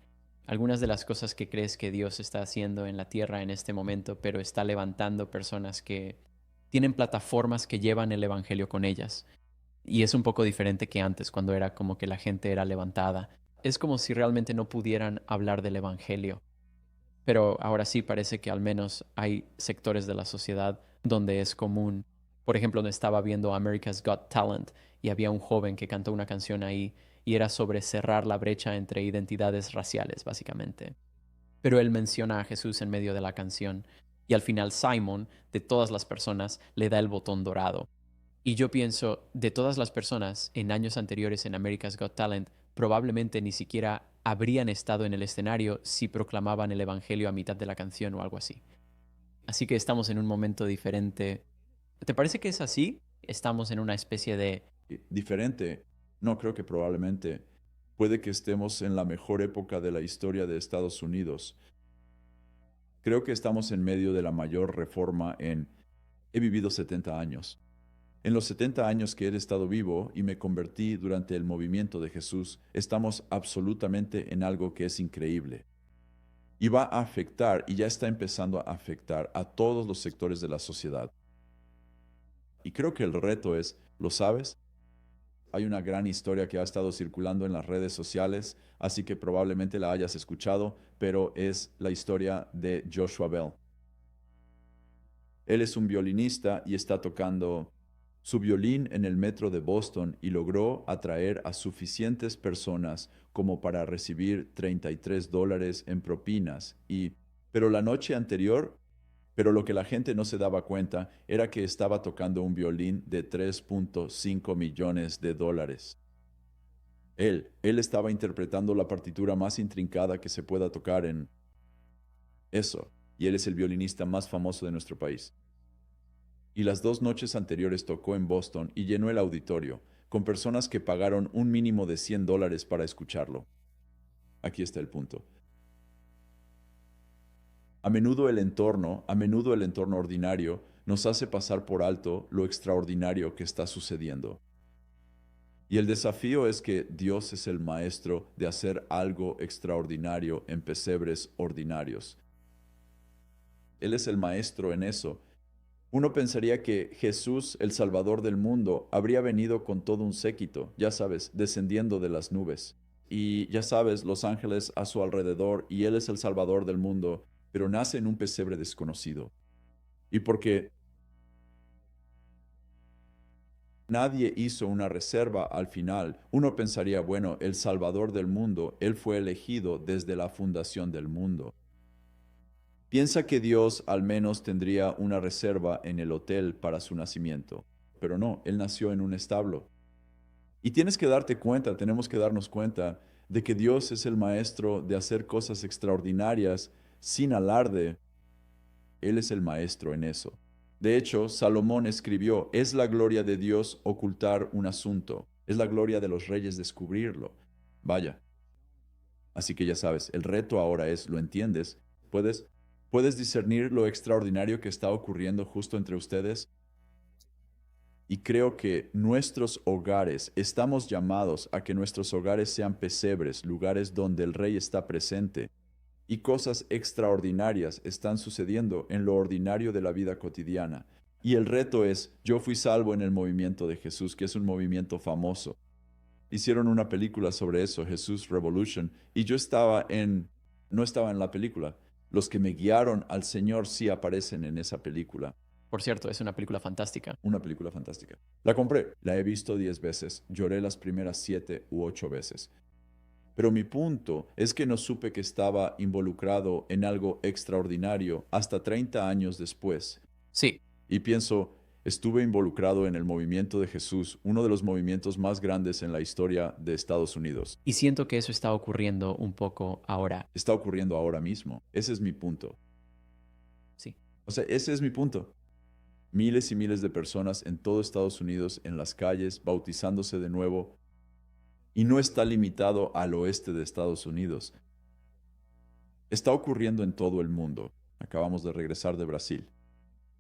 Algunas de las cosas que crees que Dios está haciendo en la tierra en este momento, pero está levantando personas que tienen plataformas que llevan el Evangelio con ellas. Y es un poco diferente que antes, cuando era como que la gente era levantada. Es como si realmente no pudieran hablar del Evangelio. Pero ahora sí parece que al menos hay sectores de la sociedad donde es común. Por ejemplo, no estaba viendo America's Got Talent y había un joven que cantó una canción ahí y era sobre cerrar la brecha entre identidades raciales, básicamente. Pero él menciona a Jesús en medio de la canción y al final Simon, de todas las personas, le da el botón dorado. Y yo pienso, de todas las personas en años anteriores en America's Got Talent, probablemente ni siquiera habrían estado en el escenario si proclamaban el Evangelio a mitad de la canción o algo así. Así que estamos en un momento diferente. ¿Te parece que es así? Estamos en una especie de... Diferente. No creo que probablemente. Puede que estemos en la mejor época de la historia de Estados Unidos. Creo que estamos en medio de la mayor reforma en... He vivido 70 años. En los 70 años que he estado vivo y me convertí durante el movimiento de Jesús, estamos absolutamente en algo que es increíble. Y va a afectar, y ya está empezando a afectar a todos los sectores de la sociedad. Y creo que el reto es, ¿lo sabes? Hay una gran historia que ha estado circulando en las redes sociales, así que probablemente la hayas escuchado, pero es la historia de Joshua Bell. Él es un violinista y está tocando su violín en el metro de Boston y logró atraer a suficientes personas como para recibir $33 en propinas. Pero la noche anterior, pero lo que la gente no se daba cuenta era que estaba tocando un violín de 3.5 millones de dólares. Él estaba interpretando la partitura más intrincada que se pueda tocar en eso, y él es el violinista más famoso de nuestro país. Y las 2 noches anteriores tocó en Boston y llenó el auditorio, con personas que pagaron un mínimo de $100 para escucharlo. Aquí está el punto. A menudo el entorno ordinario nos hace pasar por alto lo extraordinario que está sucediendo. Y el desafío es que Dios es el maestro de hacer algo extraordinario en pesebres ordinarios. Él es el maestro en eso. Uno pensaría que Jesús, el Salvador del mundo, habría venido con todo un séquito, ya sabes, descendiendo de las nubes. Y ya sabes, los ángeles a su alrededor, y Él es el Salvador del mundo, pero nace en un pesebre desconocido. Y porque nadie hizo una reserva al final, uno pensaría, bueno, el Salvador del mundo, Él fue elegido desde la fundación del mundo. Piensa que Dios al menos tendría una reserva en el hotel para su nacimiento, pero no, Él nació en un establo. Y tienes que darte cuenta, tenemos que darnos cuenta de que Dios es el maestro de hacer cosas extraordinarias sin alarde. Él es el maestro en eso. De hecho, Salomón escribió, es la gloria de Dios ocultar un asunto, es la gloria de los reyes descubrirlo. Vaya. Así que ya sabes, el reto ahora es, ¿lo entiendes? ¿Puedes discernir lo extraordinario que está ocurriendo justo entre ustedes? Y creo que nuestros hogares, estamos llamados a que nuestros hogares sean pesebres, lugares donde el rey está presente. Y cosas extraordinarias están sucediendo en lo ordinario de la vida cotidiana. Y el reto es, yo fui salvo en el movimiento de Jesús, que es un movimiento famoso. Hicieron una película sobre eso, Jesús Revolution, y no estaba en la película. Los que me guiaron al Señor sí aparecen en esa película. Por cierto, es una película fantástica. Una película fantástica. La compré, la he visto 10 veces, lloré las primeras 7 u 8 veces. Pero mi punto es que no supe que estaba involucrado en algo extraordinario hasta 30 años después. Sí, Y pienso, estuve involucrado en el movimiento de Jesús, uno de los movimientos más grandes en la historia de Estados Unidos. y siento que eso está ocurriendo un poco ahora. Está ocurriendo ahora mismo. Ese es mi punto. Sí. O sea, ese es mi punto. Miles y miles de personas en todo Estados Unidos, en las calles, bautizándose de nuevo. Y no está limitado al oeste de Estados Unidos. Está ocurriendo en todo el mundo. Acabamos de regresar de Brasil.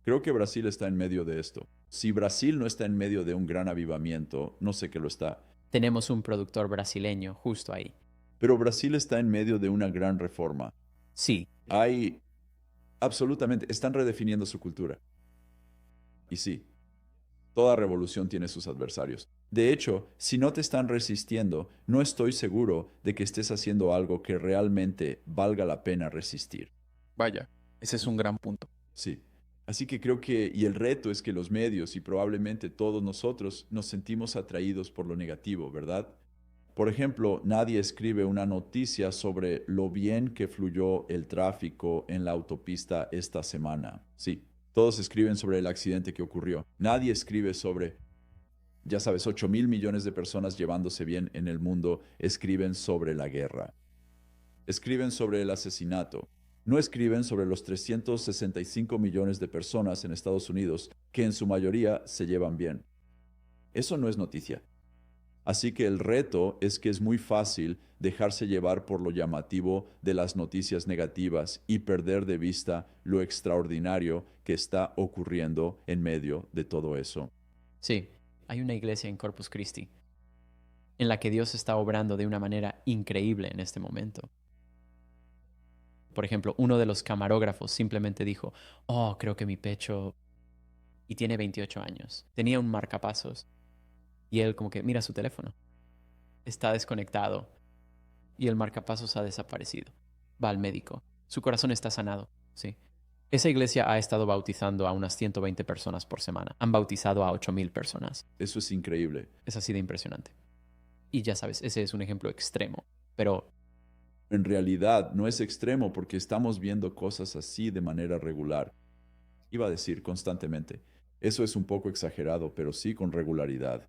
Creo que Brasil está en medio de esto. Si Brasil no está en medio de un gran avivamiento, no sé qué lo está. Tenemos un productor brasileño justo ahí. Pero Brasil está en medio de una gran reforma. Sí, Hay, absolutamente, están redefiniendo su cultura. Y sí, toda revolución tiene sus adversarios. De hecho, si no te están resistiendo, no estoy seguro de que estés haciendo algo que realmente valga la pena resistir. Vaya, ese es un gran punto. Sí. Así que creo que, y el reto es que los medios y probablemente todos nosotros nos sentimos atraídos por lo negativo, ¿verdad? Por ejemplo, nadie escribe una noticia sobre lo bien que fluyó el tráfico en la autopista esta semana. Sí, todos escriben sobre el accidente que ocurrió. Nadie escribe sobre, ya sabes, 8.000 millones de personas llevándose bien en el mundo, escriben sobre la guerra. Escriben sobre el asesinato. No escriben sobre los 365 millones de personas en Estados Unidos que en su mayoría se llevan bien. Eso no es noticia. Así que el reto es que es muy fácil dejarse llevar por lo llamativo de las noticias negativas y perder de vista lo extraordinario que está ocurriendo en medio de todo eso. sí. Hay una iglesia en Corpus Christi en la que Dios está obrando de una manera increíble en este momento. Por ejemplo, uno de los camarógrafos simplemente dijo, oh, creo que mi pecho... Y tiene 28 años. Tenía un marcapasos. Y él como que mira su teléfono. Está desconectado. Y el marcapasos ha desaparecido. Va al médico. Su corazón está sanado. Sí. Esa iglesia ha estado bautizando a unas 120 personas por semana. Han bautizado a 8,000 personas. Eso es increíble. Es así de impresionante. Y ya sabes, ese es un ejemplo extremo. Pero En realidad no es extremo porque estamos viendo cosas así de manera regular. Iba a decir constantemente. Eso es un poco exagerado, pero sí con regularidad.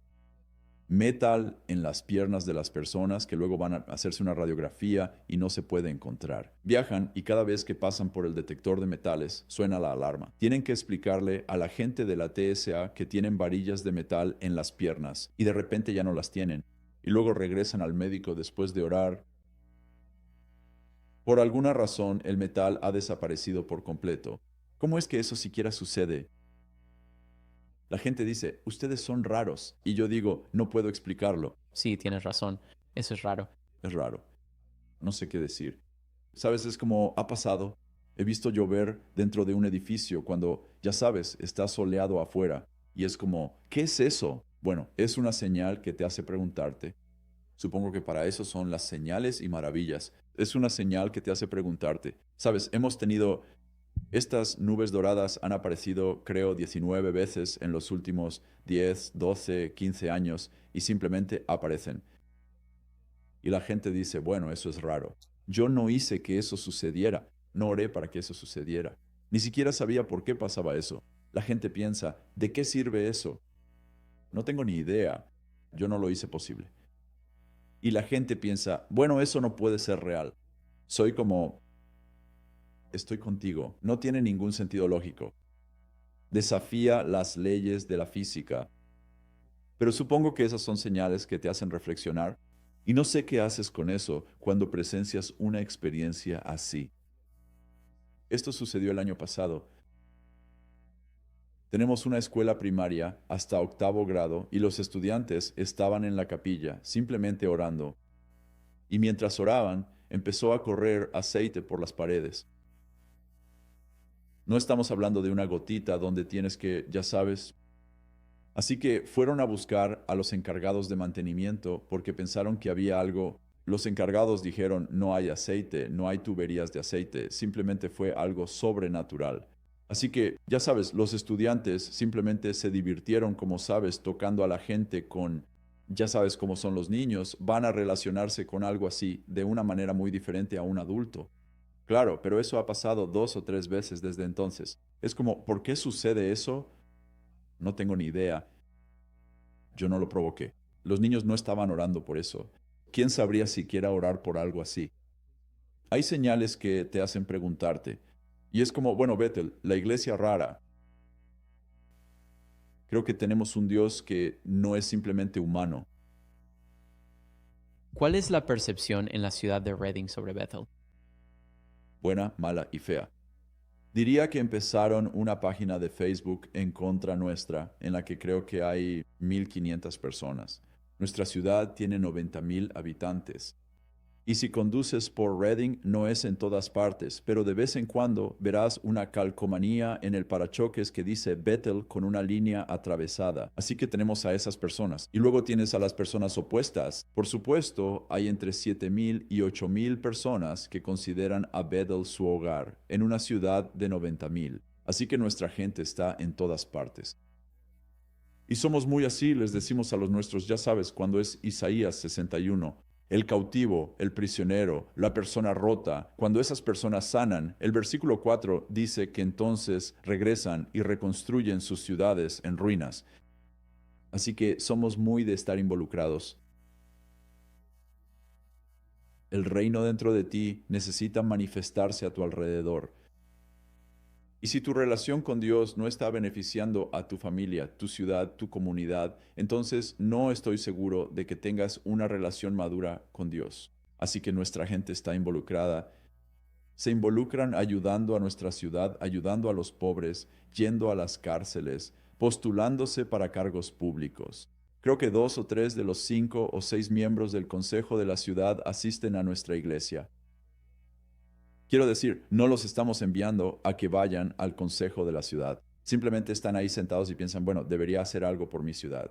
Metal en las piernas de las personas que luego van a hacerse una radiografía y no se puede encontrar. Viajan y cada vez que pasan por el detector de metales suena la alarma. Tienen que explicarle a la gente de la TSA que tienen varillas de metal en las piernas y de repente ya no las tienen. Y luego regresan al médico después de orar. Por alguna razón el metal ha desaparecido por completo. ¿Cómo es que eso siquiera sucede? La gente dice, ustedes son raros. Y yo digo, no puedo explicarlo. sí, tienes razón. Eso es raro. Es raro. No sé qué decir. ¿Sabes? Es como ha pasado. He visto llover dentro de un edificio cuando, ya sabes, está soleado afuera. Y es como, ¿qué es eso? Bueno, es una señal que te hace preguntarte. Supongo que para eso son las señales y maravillas. Es una señal que te hace preguntarte. Sabes, hemos tenido estas nubes doradas han aparecido, creo, 19 veces en los últimos 10, 12, 15 años y simplemente aparecen. Y la gente dice, bueno, eso es raro. Yo no hice que eso sucediera, no oré para que eso sucediera. Ni siquiera sabía por qué pasaba eso. La gente piensa, ¿de qué sirve eso? No tengo ni idea. Yo no lo hice posible. Y la gente piensa, bueno, eso no puede ser real. Soy como, estoy contigo. No tiene ningún sentido lógico. Desafía las leyes de la física. Pero supongo que esas son señales que te hacen reflexionar y no sé qué haces con eso cuando presencias una experiencia así. Esto sucedió el año pasado. Tenemos una escuela primaria hasta 8º grado y los estudiantes estaban en la capilla simplemente orando. Y mientras oraban, empezó a correr aceite por las paredes. No estamos hablando de una gotita donde tienes que, ya sabes. Así que fueron a buscar a los encargados de mantenimiento porque pensaron que había algo. Los encargados dijeron, no hay aceite, no hay tuberías de aceite, simplemente fue algo sobrenatural. Así que, ya sabes, los estudiantes simplemente se divirtieron, como sabes, tocando a la gente con, ya sabes cómo son los niños, van a relacionarse con algo así de una manera muy diferente a un adulto. Claro, pero eso ha pasado 2 o 3 veces desde entonces. Es como, ¿por qué sucede eso? No tengo ni idea. Yo no lo provoqué. Los niños no estaban orando por eso. ¿Quién sabría siquiera orar por algo así? Hay señales que te hacen preguntarte. Y es como, bueno, Bethel, la iglesia rara. Creo que tenemos un Dios que no es simplemente humano. ¿Cuál es la percepción en la ciudad de Reading sobre Bethel? Buena, mala y fea. Diría que empezaron una página de Facebook en contra nuestra, en la que creo que hay 1,500 personas. Nuestra ciudad tiene 90,000 habitantes. Y si conduces por Reading, no es en todas partes, pero de vez en cuando verás una calcomanía en el parachoques que dice Bethel con una línea atravesada. Así que tenemos a esas personas. Y luego tienes a las personas opuestas. Por supuesto, hay entre 7,000 y 8,000 personas que consideran a Bethel su hogar, en una ciudad de 90,000. Así que nuestra gente está en todas partes. Y somos muy así, les decimos a los nuestros, ya sabes, cuando es Isaías 61. El cautivo, el prisionero, la persona rota, cuando esas personas sanan, el versículo 4 dice que entonces regresan y reconstruyen sus ciudades en ruinas. Así que somos muy de estar involucrados. El reino dentro de ti necesita manifestarse a tu alrededor. Y si tu relación con Dios no está beneficiando a tu familia, tu ciudad, tu comunidad, entonces no estoy seguro de que tengas una relación madura con Dios. Así que nuestra gente está involucrada. Se involucran ayudando a nuestra ciudad, ayudando a los pobres, yendo a las cárceles, postulándose para cargos públicos. Creo que 2 o 3 de los 5 o 6 miembros del consejo de la ciudad asisten a nuestra iglesia. Quiero decir, no los estamos enviando a que vayan al consejo de la ciudad. Simplemente están ahí sentados y piensan, bueno, debería hacer algo por mi ciudad.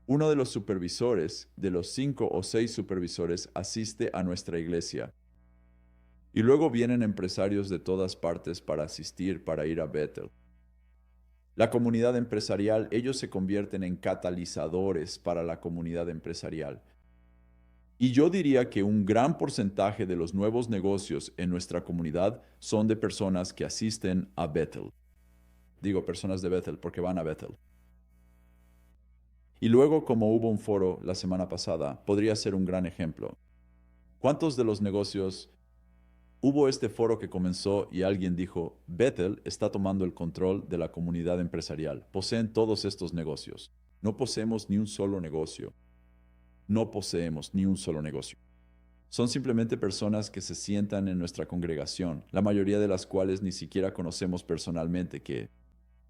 Uno de los supervisores, de los 5 o 6 supervisores, asiste a nuestra iglesia. Y luego vienen empresarios de todas partes para asistir, para ir a Bethel. La comunidad empresarial, ellos se convierten en catalizadores para la comunidad empresarial. Y yo diría que un gran porcentaje de los nuevos negocios en nuestra comunidad son de personas que asisten a Bethel. Digo personas de Bethel porque van a Bethel. Y luego, como hubo un foro la semana pasada, podría ser un gran ejemplo. ¿Cuántos de los negocios hubo este foro que comenzó y alguien dijo, Bethel está tomando el control de la comunidad empresarial, poseen todos estos negocios? No poseemos ni un solo negocio. No poseemos ni un solo negocio. Son simplemente personas que se sientan en nuestra congregación, la mayoría de las cuales ni siquiera conocemos personalmente, que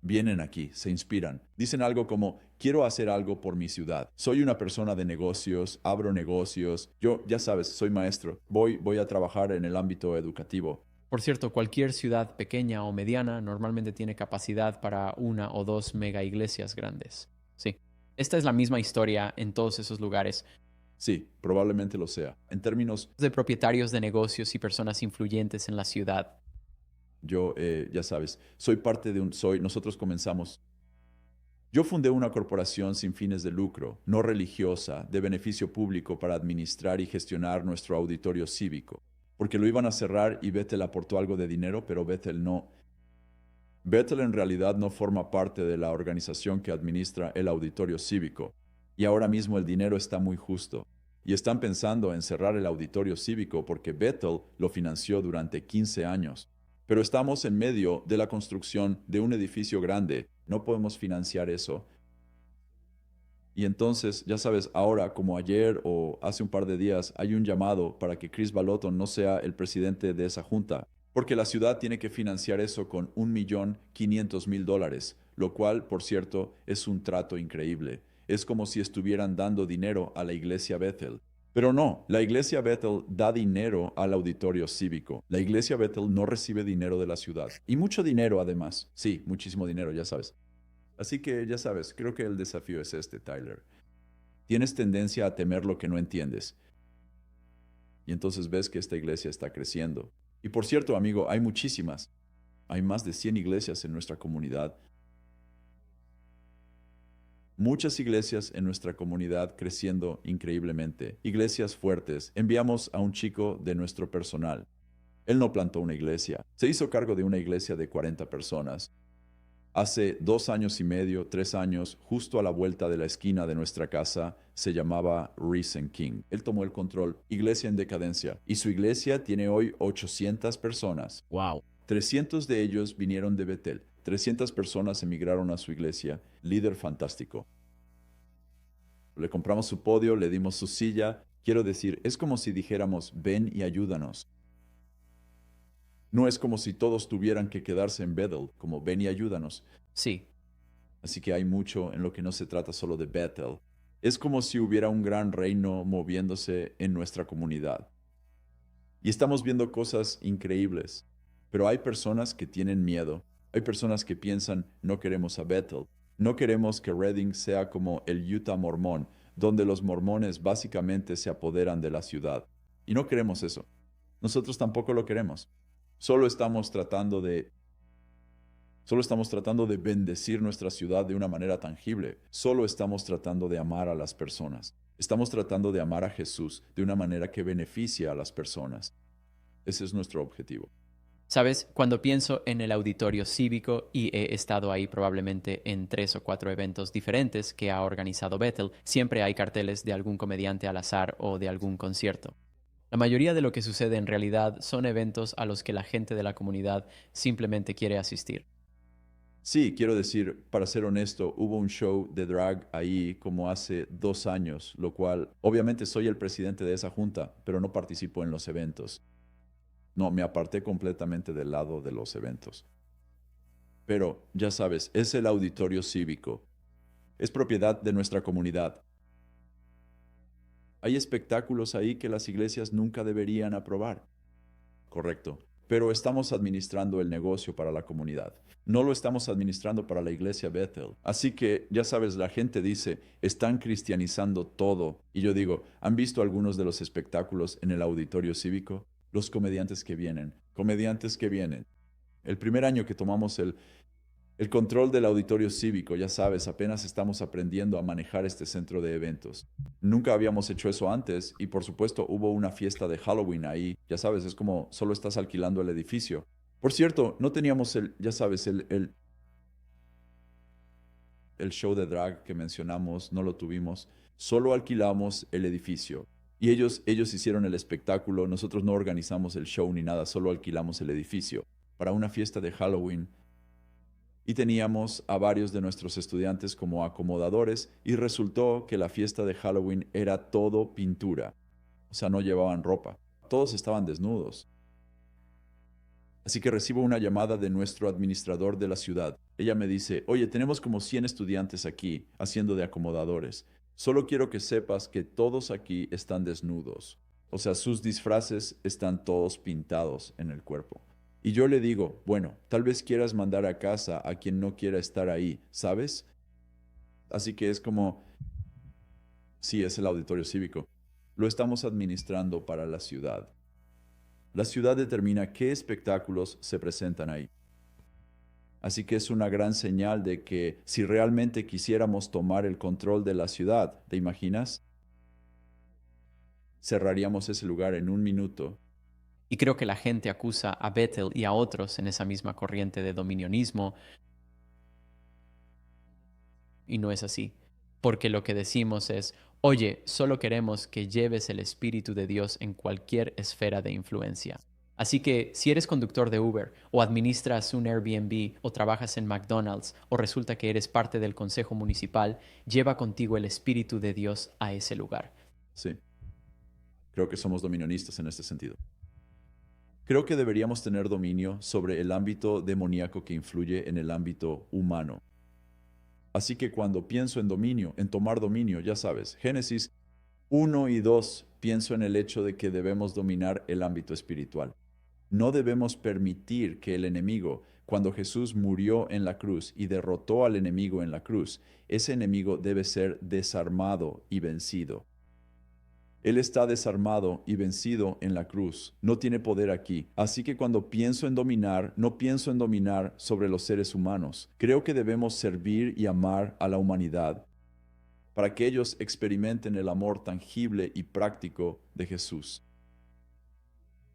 vienen aquí, se inspiran, dicen algo como, quiero hacer algo por mi ciudad. Soy una persona de negocios, abro negocios, yo, ya sabes, soy maestro, voy a trabajar en el ámbito educativo. Por cierto, cualquier ciudad pequeña o mediana normalmente tiene capacidad para 1 o 2 mega iglesias grandes. Sí. Esta es la misma historia en todos esos lugares. Sí, probablemente lo sea. En términos, De propietarios de negocios y personas influyentes en la ciudad. yo, ya sabes, soy parte de nosotros comenzamos. Yo fundé una corporación sin fines de lucro, no religiosa, de beneficio público para administrar y gestionar nuestro auditorio cívico, porque lo iban a cerrar y Bethel aportó algo de dinero, pero Bethel no. Bethel en realidad no forma parte de la organización que administra el auditorio cívico, y ahora mismo el dinero está muy justo. Y están pensando en cerrar el auditorio cívico porque Bethel lo financió durante 15 años. Pero estamos en medio de la construcción de un edificio grande. No podemos financiar eso. Y entonces, ya sabes, ahora como ayer o hace un par de días hay un llamado para que Chris Baloton no sea el presidente de esa junta, porque la ciudad tiene que financiar eso con $1,500,000, lo cual, por cierto, es un trato increíble. Es como si estuvieran dando dinero a la iglesia Bethel. Pero no, la iglesia Bethel da dinero al auditorio cívico. La iglesia Bethel no recibe dinero de la ciudad. Y mucho dinero además. Sí, muchísimo dinero, ya sabes. Así que ya sabes, creo que el desafío es este, Tyler. Tienes tendencia a temer lo que no entiendes. Y entonces ves que esta iglesia está creciendo. Y por cierto, amigo, hay muchísimas. Hay más de 100 iglesias en nuestra comunidad. Muchas iglesias en nuestra comunidad creciendo increíblemente. Iglesias fuertes. Enviamos a un chico de nuestro personal. Él no plantó una iglesia. Se hizo cargo de una iglesia de 40 personas. Hace 2 años y medio, 3 años, justo a la vuelta de la esquina de nuestra casa, se llamaba Reason King. Él tomó el control. Iglesia en decadencia. Y su iglesia tiene hoy 800 personas. Wow. 300 de ellos vinieron de Betel. 300 personas emigraron a su iglesia. Líder fantástico. Le compramos su podio, le dimos su silla. Quiero decir, es como si dijéramos, ven y ayúdanos. No es como si todos tuvieran que quedarse en Bethel, como ven y ayúdanos. Sí, Así que hay mucho en lo que no se trata solo de Bethel. Es como si hubiera un gran reino moviéndose en nuestra comunidad. Y estamos viendo cosas increíbles. Pero hay personas que tienen miedo. Hay personas que piensan, no queremos a Bethel. No queremos que Redding sea como el Utah mormón, donde los mormones básicamente se apoderan de la ciudad. Y no queremos eso. Nosotros tampoco lo queremos. Solo estamos tratando de bendecir nuestra ciudad de una manera tangible. Solo estamos tratando de amar a las personas. Estamos tratando de amar a Jesús de una manera que beneficie a las personas. Ese es nuestro objetivo. sabes, cuando pienso en el auditorio cívico y he estado ahí probablemente en 3 o 4 eventos diferentes que ha organizado Bethel, siempre hay carteles de algún comediante al azar o de algún concierto. La mayoría de lo que sucede en realidad son eventos a los que la gente de la comunidad simplemente quiere asistir. Sí, quiero decir, para ser honesto, hubo un show de drag ahí como hace 2 años, lo cual obviamente soy el presidente de esa junta, pero no participo en los eventos. No, me aparté completamente del lado de los eventos. Pero, ya sabes, es el auditorio cívico. Es propiedad de nuestra comunidad. Hay espectáculos ahí que las iglesias nunca deberían aprobar. Correcto. Pero estamos administrando el negocio para la comunidad. No lo estamos administrando para la iglesia Bethel. Así que, ya sabes, la gente dice, están cristianizando todo. Y yo digo, ¿han visto algunos de los espectáculos en el auditorio cívico? Los comediantes que vienen. Comediantes que vienen. El primer año que tomamos el control del auditorio cívico, ya sabes, apenas estamos aprendiendo a manejar este centro de eventos. Nunca habíamos hecho eso antes y por supuesto hubo una fiesta de Halloween ahí. Ya sabes, es como solo estás alquilando el edificio. Por cierto, no teníamos ya sabes, el show de drag que mencionamos, no lo tuvimos. Solo alquilamos el edificio. Y ellos hicieron el espectáculo, nosotros no organizamos el show ni nada, solo alquilamos el edificio para una fiesta de Halloween. Y teníamos a varios de nuestros estudiantes como acomodadores y resultó que la fiesta de Halloween era todo pintura. O sea, no llevaban ropa. Todos estaban desnudos. Así que recibo una llamada de nuestro administrador de la ciudad. Ella me dice, oye, tenemos como 100 estudiantes aquí haciendo de acomodadores. Solo quiero que sepas que todos aquí están desnudos. O sea, sus disfraces están todos pintados en el cuerpo. Y yo le digo, bueno, tal vez quieras mandar a casa a quien no quiera estar ahí, ¿sabes? Así que es como, sí, es el auditorio cívico. Lo estamos administrando para la ciudad. La ciudad determina qué espectáculos se presentan ahí. Así que es una gran señal de que si realmente quisiéramos tomar el control de la ciudad, ¿te imaginas? Cerraríamos ese lugar en 1 minuto. Y creo que la gente acusa a Bethel y a otros en esa misma corriente de dominionismo, y no es así. Porque lo que decimos es, oye, solo queremos que lleves el Espíritu de Dios en cualquier esfera de influencia. Así que si eres conductor de Uber o administras un Airbnb o trabajas en McDonald's o resulta que eres parte del consejo municipal, lleva contigo el Espíritu de Dios a ese lugar. Sí, creo que somos dominionistas en este sentido. Creo que deberíamos tener dominio sobre el ámbito demoníaco que influye en el ámbito humano. Así que cuando pienso en dominio, en tomar dominio, ya sabes, Génesis Uno y dos, pienso en el hecho de que debemos dominar el ámbito espiritual. No debemos permitir que el enemigo, cuando Jesús murió en la cruz y derrotó al enemigo en la cruz, ese enemigo debe ser desarmado y vencido. Él está desarmado y vencido en la cruz. No tiene poder aquí. Así que cuando pienso en dominar, no pienso en dominar sobre los seres humanos. Creo que debemos servir y amar a la humanidad para que ellos experimenten el amor tangible y práctico de Jesús.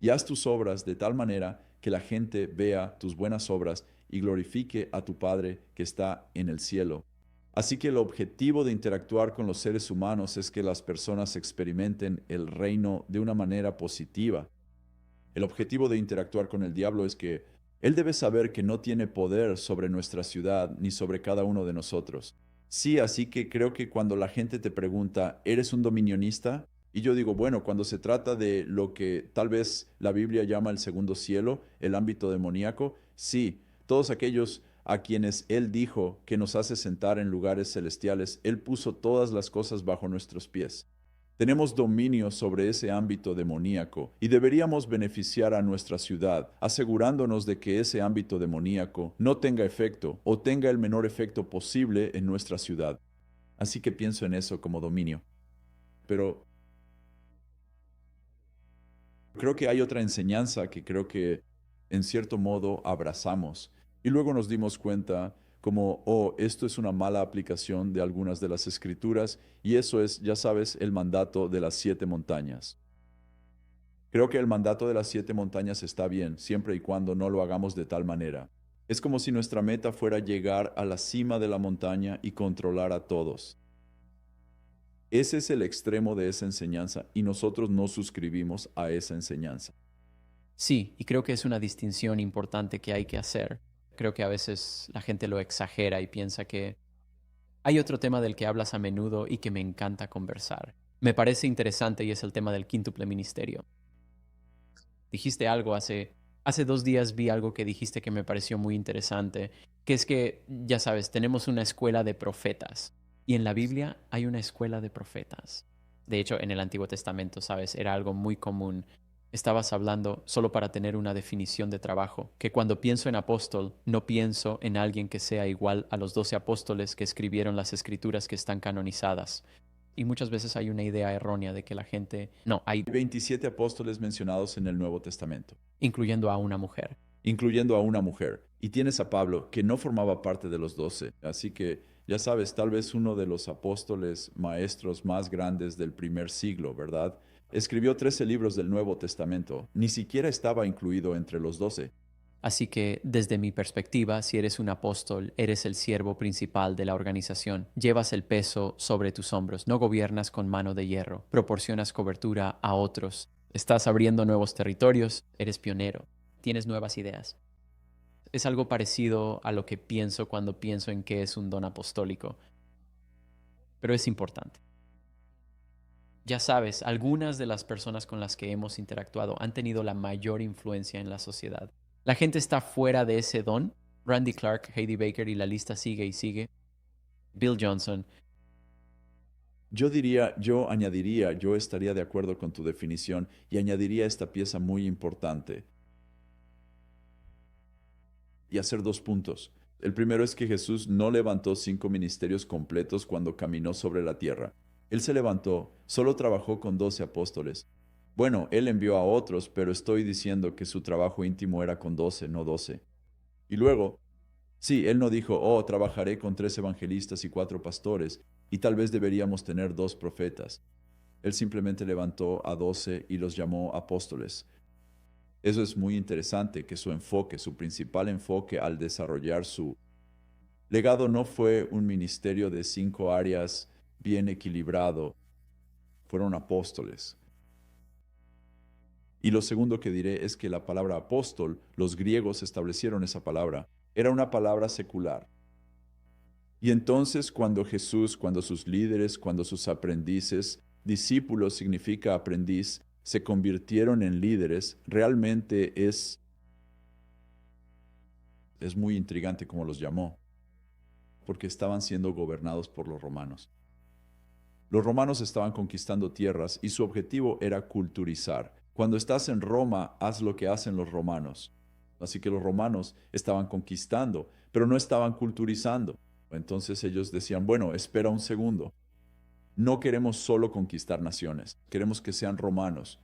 Y haz tus obras de tal manera que la gente vea tus buenas obras y glorifique a tu Padre que está en el cielo. Así que el objetivo de interactuar con los seres humanos es que las personas experimenten el reino de una manera positiva. El objetivo de interactuar con el diablo es que él debe saber que no tiene poder sobre nuestra ciudad ni sobre cada uno de nosotros. Sí, así que creo que cuando la gente te pregunta, ¿eres un dominionista? Y yo digo, bueno, cuando se trata de lo que tal vez la Biblia llama el segundo cielo, el ámbito demoníaco, sí, todos aquellos a quienes Él dijo que nos hace sentar en lugares celestiales, Él puso todas las cosas bajo nuestros pies. Tenemos dominio sobre ese ámbito demoníaco y deberíamos beneficiar a nuestra ciudad, asegurándonos de que ese ámbito demoníaco no tenga efecto o tenga el menor efecto posible en nuestra ciudad. Así que pienso en eso como dominio. Pero creo que hay otra enseñanza que creo que en cierto modo abrazamos y luego nos dimos cuenta como, oh, esto es una mala aplicación de algunas de las escrituras y eso es, ya sabes, el mandato de las 7 montañas. Creo que el mandato de las 7 montañas está bien, siempre y cuando no lo hagamos de tal manera. Es como si nuestra meta fuera llegar a la cima de la montaña y controlar a todos. Ese es el extremo de esa enseñanza y nosotros no suscribimos a esa enseñanza. Sí, y creo que es una distinción importante que hay que hacer. Creo que a veces la gente lo exagera y piensa que hay otro tema del que hablas a menudo y que me encanta conversar. Me parece interesante y es el tema del quíntuple ministerio. Dijiste algo hace 2 días vi algo que dijiste que me pareció muy interesante, que es que, ya sabes, tenemos una escuela de profetas y en la Biblia hay una escuela de profetas. De hecho, en el Antiguo Testamento, sabes, era algo muy común. Estabas hablando solo para tener una definición de trabajo, que cuando pienso en apóstol, no pienso en alguien que sea igual a los 12 apóstoles que escribieron las escrituras que están canonizadas. Y muchas veces hay una idea errónea de que la gente, no, hay, Hay 27 apóstoles mencionados en el Nuevo Testamento, incluyendo a una mujer. incluyendo a una mujer. Y tienes a Pablo, que no formaba parte de los 12. Así que, ya sabes, tal vez uno de los apóstoles maestros más grandes del primer siglo, ¿verdad? Escribió 13 libros del Nuevo Testamento. Ni siquiera estaba incluido entre los 12. Así que, desde mi perspectiva, si eres un apóstol, eres el siervo principal de la organización. Llevas el peso sobre tus hombros, no gobiernas con mano de hierro, proporcionas cobertura a otros. Estás abriendo nuevos territorios, eres pionero, tienes nuevas ideas. Es algo parecido a lo que pienso cuando pienso en qué es un don apostólico, pero es importante. Ya sabes, algunas de las personas con las que hemos interactuado han tenido la mayor influencia en la sociedad. La gente está fuera de ese don. Randy Clark, Heidi Baker y la lista sigue y sigue. Bill Johnson. Yo añadiría, yo estaría de acuerdo con tu definición y añadiría esta pieza muy importante y hacer 2 puntos. El primero es que Jesús no levantó 5 ministerios completos cuando caminó sobre la tierra. Él se levantó, solo trabajó con 12 apóstoles. Bueno, él envió a otros, pero estoy diciendo que su trabajo íntimo era con 12, no 12. Y luego, sí, él no dijo, oh, trabajaré con 3 evangelistas y 4 pastores, y tal vez deberíamos tener 2 profetas. Él simplemente levantó a 12 y los llamó apóstoles. Eso es muy interesante, que su enfoque, su principal enfoque al desarrollar su legado no fue un ministerio de 5 áreas bien equilibrado, fueron apóstoles. Y lo segundo que diré es que la palabra apóstol, los griegos establecieron esa palabra, era una palabra secular. Y entonces cuando Jesús, cuando sus líderes, cuando sus aprendices, discípulos significa aprendiz, se convirtieron en líderes, realmente es muy intrigante como los llamó, porque estaban siendo gobernados por los romanos. Los romanos estaban conquistando tierras y su objetivo era culturizar. Cuando estás en Roma, haz lo que hacen los romanos. Así que los romanos estaban conquistando, pero no estaban culturizando. Entonces ellos decían, bueno, espera un segundo. No queremos solo conquistar naciones, queremos que sean romanos.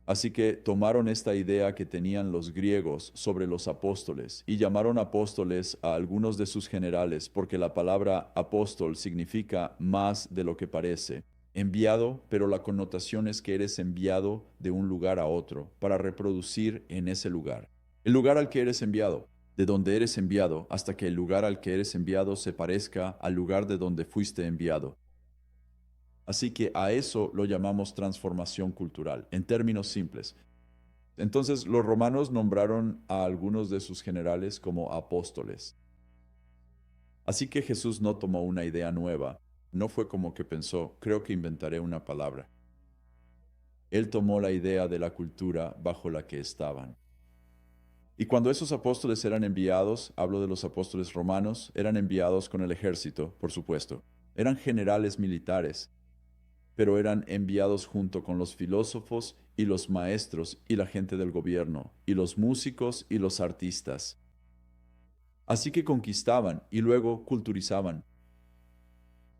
Así que tomaron esta idea que tenían los griegos sobre los apóstoles y llamaron apóstoles a algunos de sus generales, porque la palabra apóstol significa más de lo que parece. Enviado, pero la connotación es que eres enviado de un lugar a otro para reproducir en ese lugar. El lugar al que eres enviado, de donde eres enviado, hasta que el lugar al que eres enviado se parezca al lugar de donde fuiste enviado. Así que a eso lo llamamos transformación cultural, en términos simples. Entonces los romanos nombraron a algunos de sus generales como apóstoles. Así que Jesús no tomó una idea nueva, no fue como que pensó, creo que inventaré una palabra. Él tomó la idea de la cultura bajo la que estaban. Y cuando esos apóstoles eran enviados, hablo de los apóstoles romanos, eran enviados con el ejército, por supuesto. Eran generales militares, pero eran enviados junto con los filósofos y los maestros y la gente del gobierno, y los músicos y los artistas. Así que conquistaban y luego culturizaban.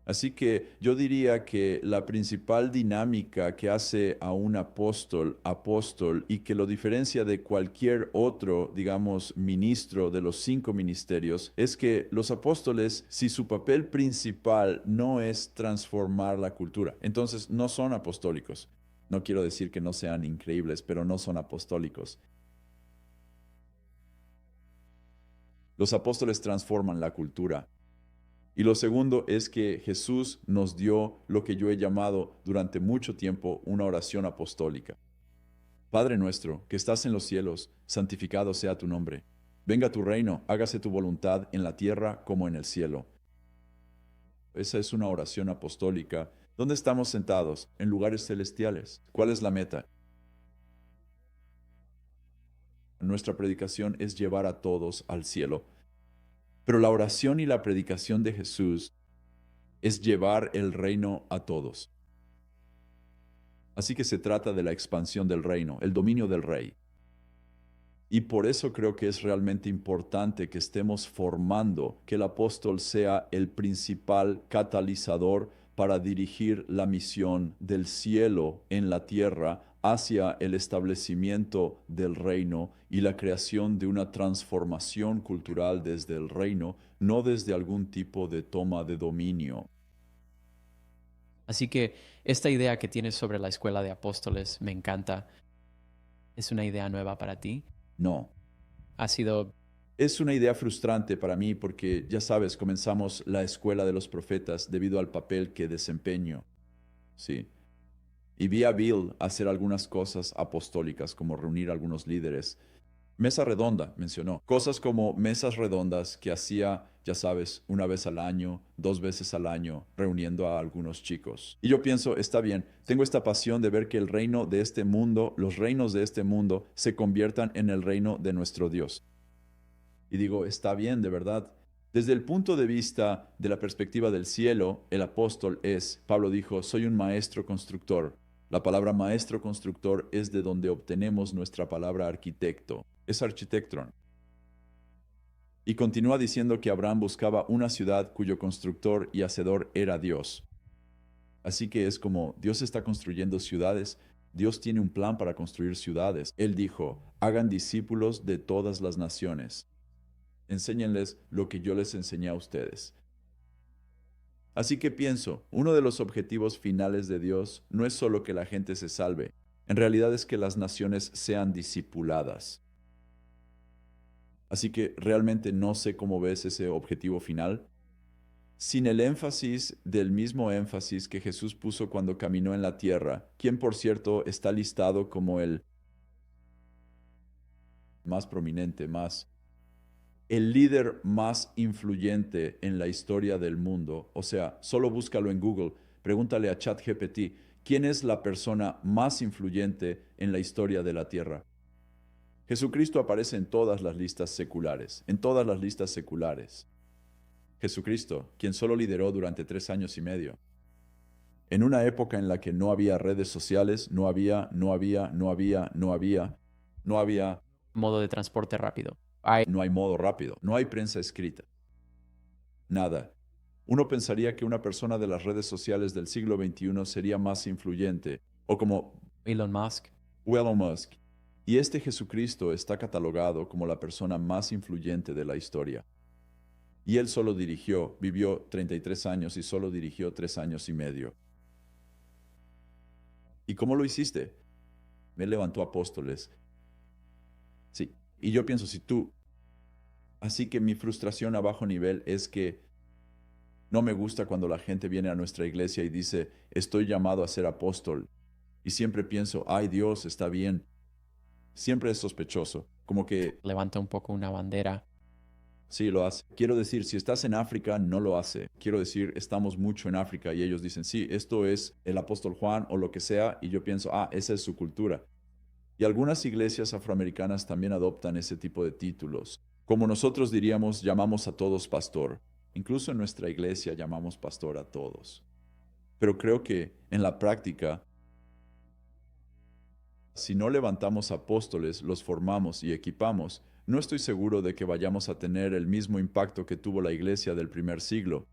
Así que yo diría que la principal dinámica que hace a un apóstol apóstol y que lo diferencia de cualquier otro, digamos, ministro de los 5 ministerios, es que los apóstoles, si su papel principal no es transformar la cultura, entonces no son apostólicos. No quiero decir que no sean increíbles, pero no son apostólicos. Los apóstoles transforman la cultura. Y lo segundo es que Jesús nos dio lo que yo he llamado durante mucho tiempo una oración apostólica. Padre nuestro, que estás en los cielos, santificado sea tu nombre. Venga tu reino, hágase tu voluntad en la tierra como en el cielo. Esa es una oración apostólica. ¿Dónde estamos sentados? En lugares celestiales. ¿Cuál es la meta? Nuestra predicación es llevar a todos al cielo. Pero la oración y la predicación de Jesús es llevar el reino a todos. Así que se trata de la expansión del reino, el dominio del rey. Y por eso creo que es realmente importante que estemos formando, que el apóstol sea el principal catalizador para dirigir la misión del cielo en la tierra hacia el establecimiento del reino y la creación de una transformación cultural desde el reino, no desde algún tipo de toma de dominio. Así que esta idea que tienes sobre la escuela de apóstoles me encanta. ¿Es una idea nueva para ti? No. Ha sido... Es una idea frustrante para mí porque, ya sabes, comenzamos la escuela de los profetas debido al papel que desempeño. Sí. Y vi a Bill hacer algunas cosas apostólicas, como reunir a algunos líderes. Mesa redonda, mencionó. Cosas como mesas redondas que hacía, ya sabes, una vez al año, 2 veces al año, reuniendo a algunos chicos. Y yo pienso, está bien, tengo esta pasión de ver que el reino de este mundo, los reinos de este mundo, se conviertan en el reino de nuestro Dios. Y digo, está bien, de verdad. Desde el punto de vista de la perspectiva del cielo, el apóstol es, Pablo dijo, soy un maestro constructor. La palabra maestro constructor es de donde obtenemos nuestra palabra arquitecto. Es arquitectron. Y continúa diciendo que Abraham buscaba una ciudad cuyo constructor y hacedor era Dios. Así que es como Dios está construyendo ciudades. Dios tiene un plan para construir ciudades. Él dijo, hagan discípulos de todas las naciones. Enséñenles lo que yo les enseñé a ustedes. Así que pienso, uno de los objetivos finales de Dios no es solo que la gente se salve, en realidad es que las naciones sean discipuladas. Así que realmente no sé cómo ves ese objetivo final. Sin el énfasis del mismo énfasis que Jesús puso cuando caminó en la tierra, quien por cierto está listado como el más prominente, el líder más influyente en la historia del mundo. O sea, solo búscalo en Google, pregúntale a ChatGPT, ¿quién es la persona más influyente en la historia de la Tierra? Jesucristo aparece en todas las listas seculares, en todas las listas seculares. Jesucristo, quien solo lideró durante 3 años y medio. En una época en la que no había redes sociales, Modo de transporte rápido. no hay modo rápido, no hay prensa escrita, nada. Uno pensaría que una persona de las redes sociales del siglo XXI sería más influyente, o como Elon Musk. Elon Musk. Y este Jesucristo está catalogado como la persona más influyente de la historia. Y él solo vivió 33 años y solo dirigió 3 años y medio. ¿Y cómo lo hiciste? Me levantó apóstoles. Sí, y yo pienso, si tú... Así que mi frustración a bajo nivel es que no me gusta cuando la gente viene a nuestra iglesia y dice, estoy llamado a ser apóstol. Y siempre pienso, ay Dios, está bien. Siempre es sospechoso, como que Levanta un poco una bandera. sí lo hace. Quiero decir, si estás en África, no lo hace. Quiero decir, estamos mucho en África y ellos dicen, sí, esto es el apóstol Juan o lo que sea, y yo pienso, ah, esa es su cultura. Y algunas iglesias afroamericanas también adoptan ese tipo de títulos. Como nosotros diríamos, llamamos a todos pastor. Incluso en nuestra iglesia llamamos pastor a todos. Pero creo que en la práctica, si no levantamos apóstoles, los formamos y equipamos, no estoy seguro de que vayamos a tener el mismo impacto que tuvo la iglesia del primer siglo.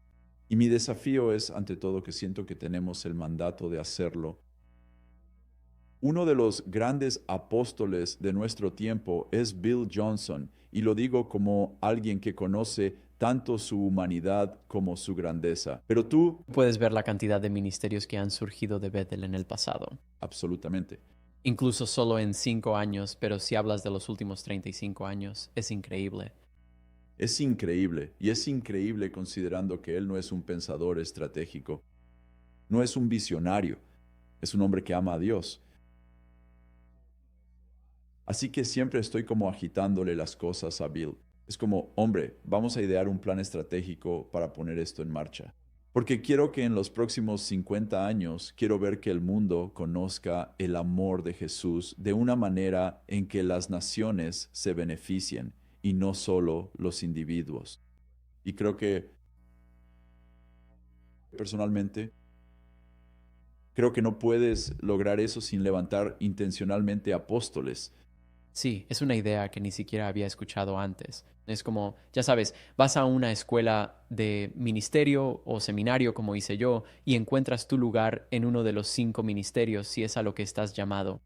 Y mi desafío es, ante todo, que siento que tenemos el mandato de hacerlo. Uno de los grandes apóstoles de nuestro tiempo es Bill Johnson, y lo digo como alguien que conoce tanto su humanidad como su grandeza. Pero tú, Puedes ver la cantidad de ministerios que han surgido de Bethel en el pasado. absolutamente. Incluso solo en 5 años, pero si hablas de los últimos 35 años, es increíble. Es increíble, y es increíble considerando que él no es un pensador estratégico, no es un visionario, es un hombre que ama a Dios. Así que siempre estoy como agitándole las cosas a Bill. Es como, hombre, vamos a idear un plan estratégico para poner esto en marcha. Porque quiero que en los próximos 50 años, quiero ver que el mundo conozca el amor de Jesús de una manera en que las naciones se beneficien y no solo los individuos. Y creo que, personalmente, creo que no puedes lograr eso sin levantar intencionalmente apóstoles. Sí, es una idea que ni siquiera había escuchado antes. Es como, ya sabes, vas a una escuela de ministerio o seminario como hice yo y encuentras tu lugar en uno de los 5 ministerios si es a lo que estás llamado.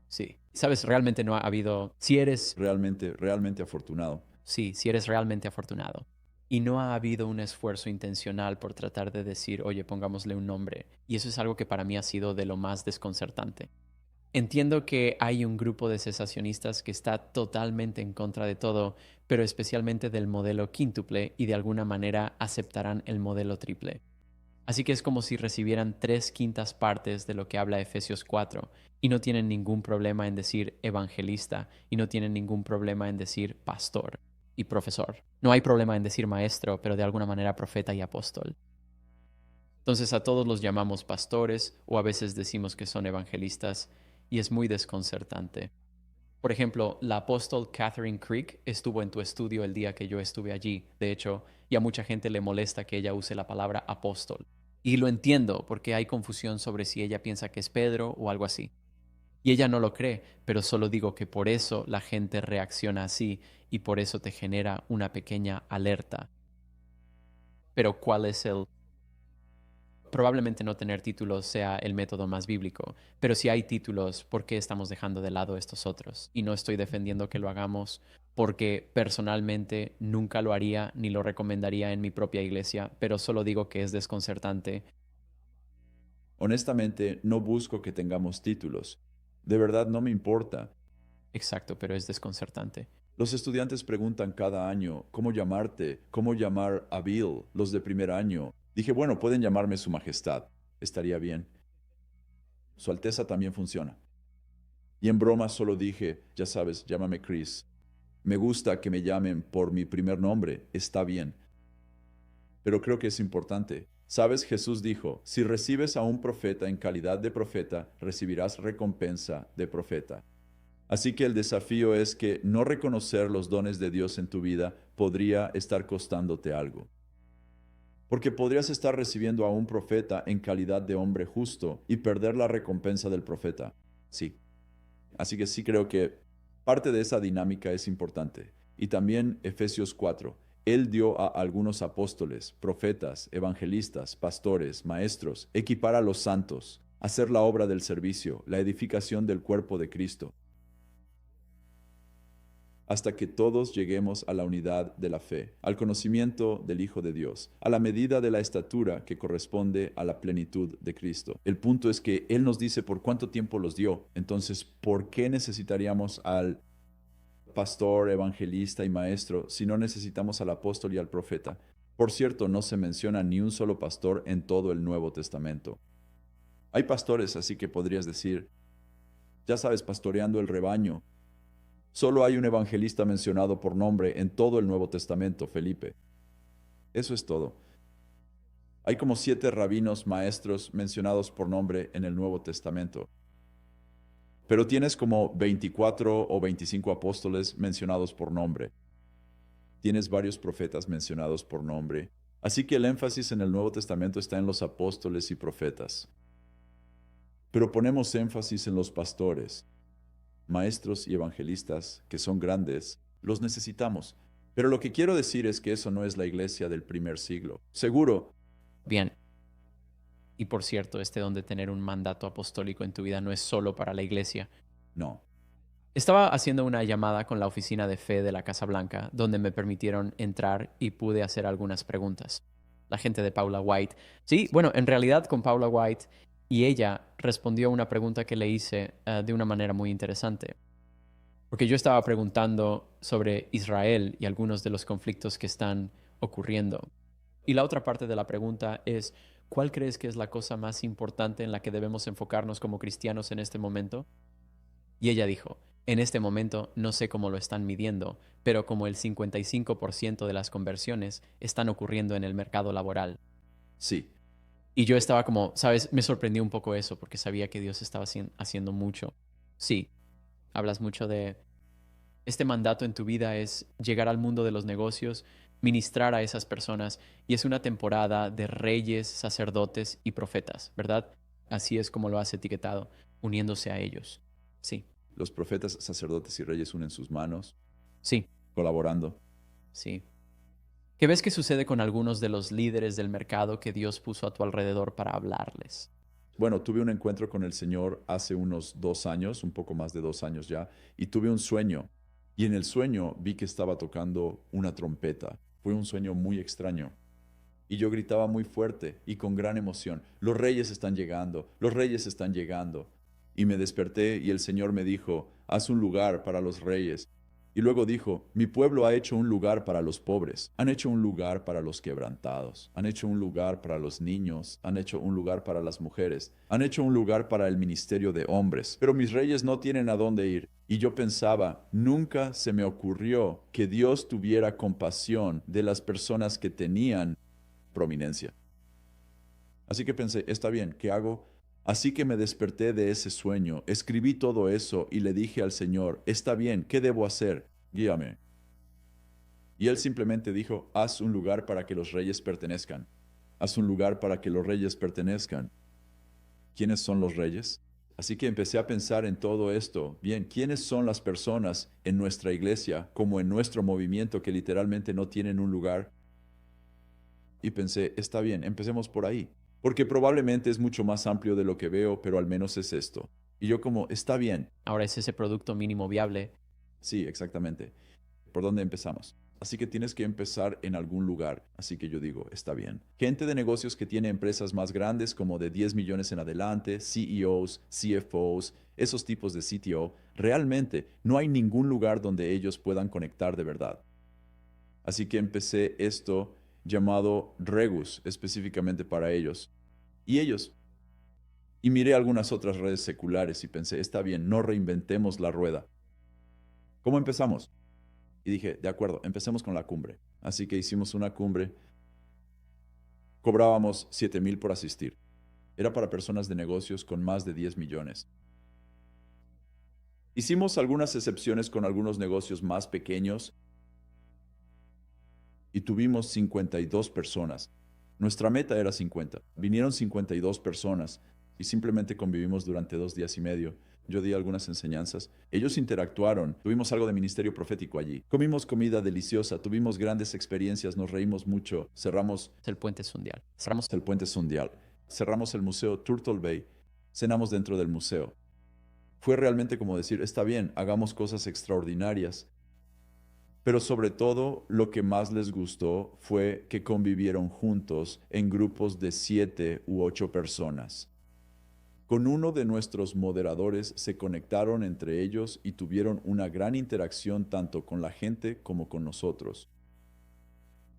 Sí, sabes, realmente no ha habido, Realmente afortunado. sí, si eres realmente afortunado. Y no ha habido un esfuerzo intencional por tratar de decir, oye, pongámosle un nombre. Y eso es algo que para mí ha sido de lo más desconcertante. Entiendo que hay un grupo de cesacionistas que está totalmente en contra de todo, pero especialmente del modelo quíntuple y de alguna manera aceptarán el modelo triple. Así que es como si recibieran 3/5 partes de lo que habla Efesios 4 y no tienen ningún problema en decir evangelista y no tienen ningún problema en decir pastor y profesor. No hay problema en decir maestro, pero de alguna manera profeta y apóstol. Entonces a todos los llamamos pastores o a veces decimos que son evangelistas y es muy desconcertante. Por ejemplo, la apóstol Catherine Creek estuvo en tu estudio el día que yo estuve allí, de hecho, y a mucha gente le molesta que ella use la palabra apóstol. Y lo entiendo porque hay confusión sobre si ella piensa que es Pedro o algo así. Y ella no lo cree, pero solo digo que por eso la gente reacciona así y por eso te genera una pequeña alerta. Pero ¿cuál es el probablemente no tener títulos sea el método más bíblico, pero si hay títulos, ¿por qué estamos dejando de lado estos otros? Y no estoy defendiendo que lo hagamos porque personalmente nunca lo haría ni lo recomendaría en mi propia iglesia, pero solo digo que es desconcertante. Honestamente, no busco que tengamos títulos. De verdad no me importa. Exacto, pero es desconcertante. Los estudiantes preguntan cada año, ¿cómo llamarte? ¿Cómo llamar a Bill? Los de primer año. Dije, bueno, pueden llamarme Su Majestad. Estaría bien. Su Alteza también funciona. Y en broma solo dije, ya sabes, llámame Chris. Me gusta que me llamen por mi primer nombre. Está bien. Pero creo que es importante. Sabes, Jesús dijo, si recibes a un profeta en calidad de profeta, recibirás recompensa de profeta. Así que el desafío es que no reconocer los dones de Dios en tu vida podría estar costándote algo. Porque podrías estar recibiendo a un profeta en calidad de hombre justo y perder la recompensa del profeta. Sí. Así que sí creo que parte de esa dinámica es importante. Y también Efesios 4. Él dio a algunos apóstoles, profetas, evangelistas, pastores, maestros, equipar a los santos, hacer la obra del servicio, la edificación del cuerpo de Cristo, hasta que todos lleguemos a la unidad de la fe, al conocimiento del Hijo de Dios, a la medida de la estatura que corresponde a la plenitud de Cristo. El punto es que Él nos dice por cuánto tiempo los dio. Entonces, ¿por qué necesitaríamos al pastor, evangelista y maestro si no necesitamos al apóstol y al profeta? Por cierto, no se menciona ni un solo pastor en todo el Nuevo Testamento. Hay pastores, así que podrías decir, ya sabes, pastoreando el rebaño. Solo hay un evangelista mencionado por nombre en todo el Nuevo Testamento, Felipe. Eso es todo. Hay como 7 rabinos maestros mencionados por nombre en el Nuevo Testamento. Pero tienes como 24 o 25 apóstoles mencionados por nombre. Tienes varios profetas mencionados por nombre. Así que el énfasis en el Nuevo Testamento está en los apóstoles y profetas. Pero ponemos énfasis en los pastores, maestros y evangelistas, que son grandes, los necesitamos. Pero lo que quiero decir es que eso no es la iglesia del primer siglo. Seguro. Bien. Y por cierto, este don de tener un mandato apostólico en tu vida no es solo para la iglesia. No. Estaba haciendo una llamada con la oficina de fe de la Casa Blanca, donde me permitieron entrar y pude hacer algunas preguntas. La gente de Paula White. Sí, bueno, en realidad con Paula White, y ella respondió a una pregunta que le hice de una manera muy interesante. Porque yo estaba preguntando sobre Israel y algunos de los conflictos que están ocurriendo. Y la otra parte de la pregunta es, ¿cuál crees que es la cosa más importante en la que debemos enfocarnos como cristianos en este momento? Y ella dijo, en este momento no sé cómo lo están midiendo, pero como el 55% de las conversiones están ocurriendo en el mercado laboral. Sí. Y yo estaba como, ¿sabes? Me sorprendió un poco eso porque sabía que Dios estaba haciendo mucho. Sí, hablas mucho de este mandato en tu vida es llegar al mundo de los negocios, ministrar a esas personas, y es una temporada de reyes, sacerdotes y profetas, ¿verdad? Así es como lo has etiquetado, uniéndose a ellos. Sí, Los profetas, sacerdotes y reyes unen sus manos, sí, colaborando. sí. ¿Qué ves que sucede con algunos de los líderes del mercado que Dios puso a tu alrededor para hablarles? Bueno, tuve un encuentro con el Señor hace unos 2 años, un poco más de 2 años ya, y tuve un sueño. Y en el sueño vi que estaba tocando una trompeta. Fue un sueño muy extraño. Y yo gritaba muy fuerte y con gran emoción, los reyes están llegando, los reyes están llegando. Y me desperté y el Señor me dijo, haz un lugar para los reyes. Y luego dijo, mi pueblo ha hecho un lugar para los pobres, han hecho un lugar para los quebrantados, han hecho un lugar para los niños, han hecho un lugar para las mujeres, han hecho un lugar para el ministerio de hombres, pero mis reyes no tienen a dónde ir. Y yo pensaba, nunca se me ocurrió que Dios tuviera compasión de las personas que tenían prominencia. Así que pensé, está bien, ¿qué hago? Así que me desperté de ese sueño, escribí todo eso y le dije al Señor, está bien, ¿qué debo hacer? Guíame. Y Él simplemente dijo, haz un lugar para que los reyes pertenezcan. Haz un lugar para que los reyes pertenezcan. ¿Quiénes son los reyes? Así que empecé a pensar en todo esto. Bien, ¿quiénes son las personas en nuestra iglesia, como en nuestro movimiento, que literalmente no tienen un lugar? Y pensé, está bien, empecemos por ahí. Porque probablemente es mucho más amplio de lo que veo, pero al menos es esto. Y yo como, está bien. Ahora es ese producto mínimo viable. Sí, exactamente. ¿Por dónde empezamos? Así que tienes que empezar en algún lugar. Así que yo digo, está bien. Gente de negocios que tiene empresas más grandes, como de 10 millones en adelante, CEOs, CFOs, esos tipos de CTO, realmente no hay ningún lugar donde ellos puedan conectar de verdad. Así que empecé esto llamado Regus, específicamente para ellos. Y miré algunas otras redes seculares y pensé, está bien, no reinventemos la rueda. ¿Cómo empezamos? Y dije, de acuerdo, empecemos con la cumbre. Así que hicimos una cumbre. Cobrábamos 7,000 por asistir. Era para personas de negocios con más de 10 millones. Hicimos algunas excepciones con algunos negocios más pequeños y tuvimos 52 personas. Nuestra meta era 50. Vinieron 52 personas y simplemente convivimos durante 2 días y medio. Yo di algunas enseñanzas. Ellos interactuaron. Tuvimos algo de ministerio profético allí. Comimos comida deliciosa. Tuvimos grandes experiencias. Nos reímos mucho. Cerramos El puente Sundial. Cerramos el puente Sundial. Cerramos el museo Turtle Bay. Cenamos dentro del museo. Fue realmente como decir, está bien, hagamos cosas extraordinarias. Pero sobre todo, lo que más les gustó fue que convivieron juntos en grupos de 7 u 8 personas. Con uno de nuestros moderadores se conectaron entre ellos y tuvieron una gran interacción tanto con la gente como con nosotros.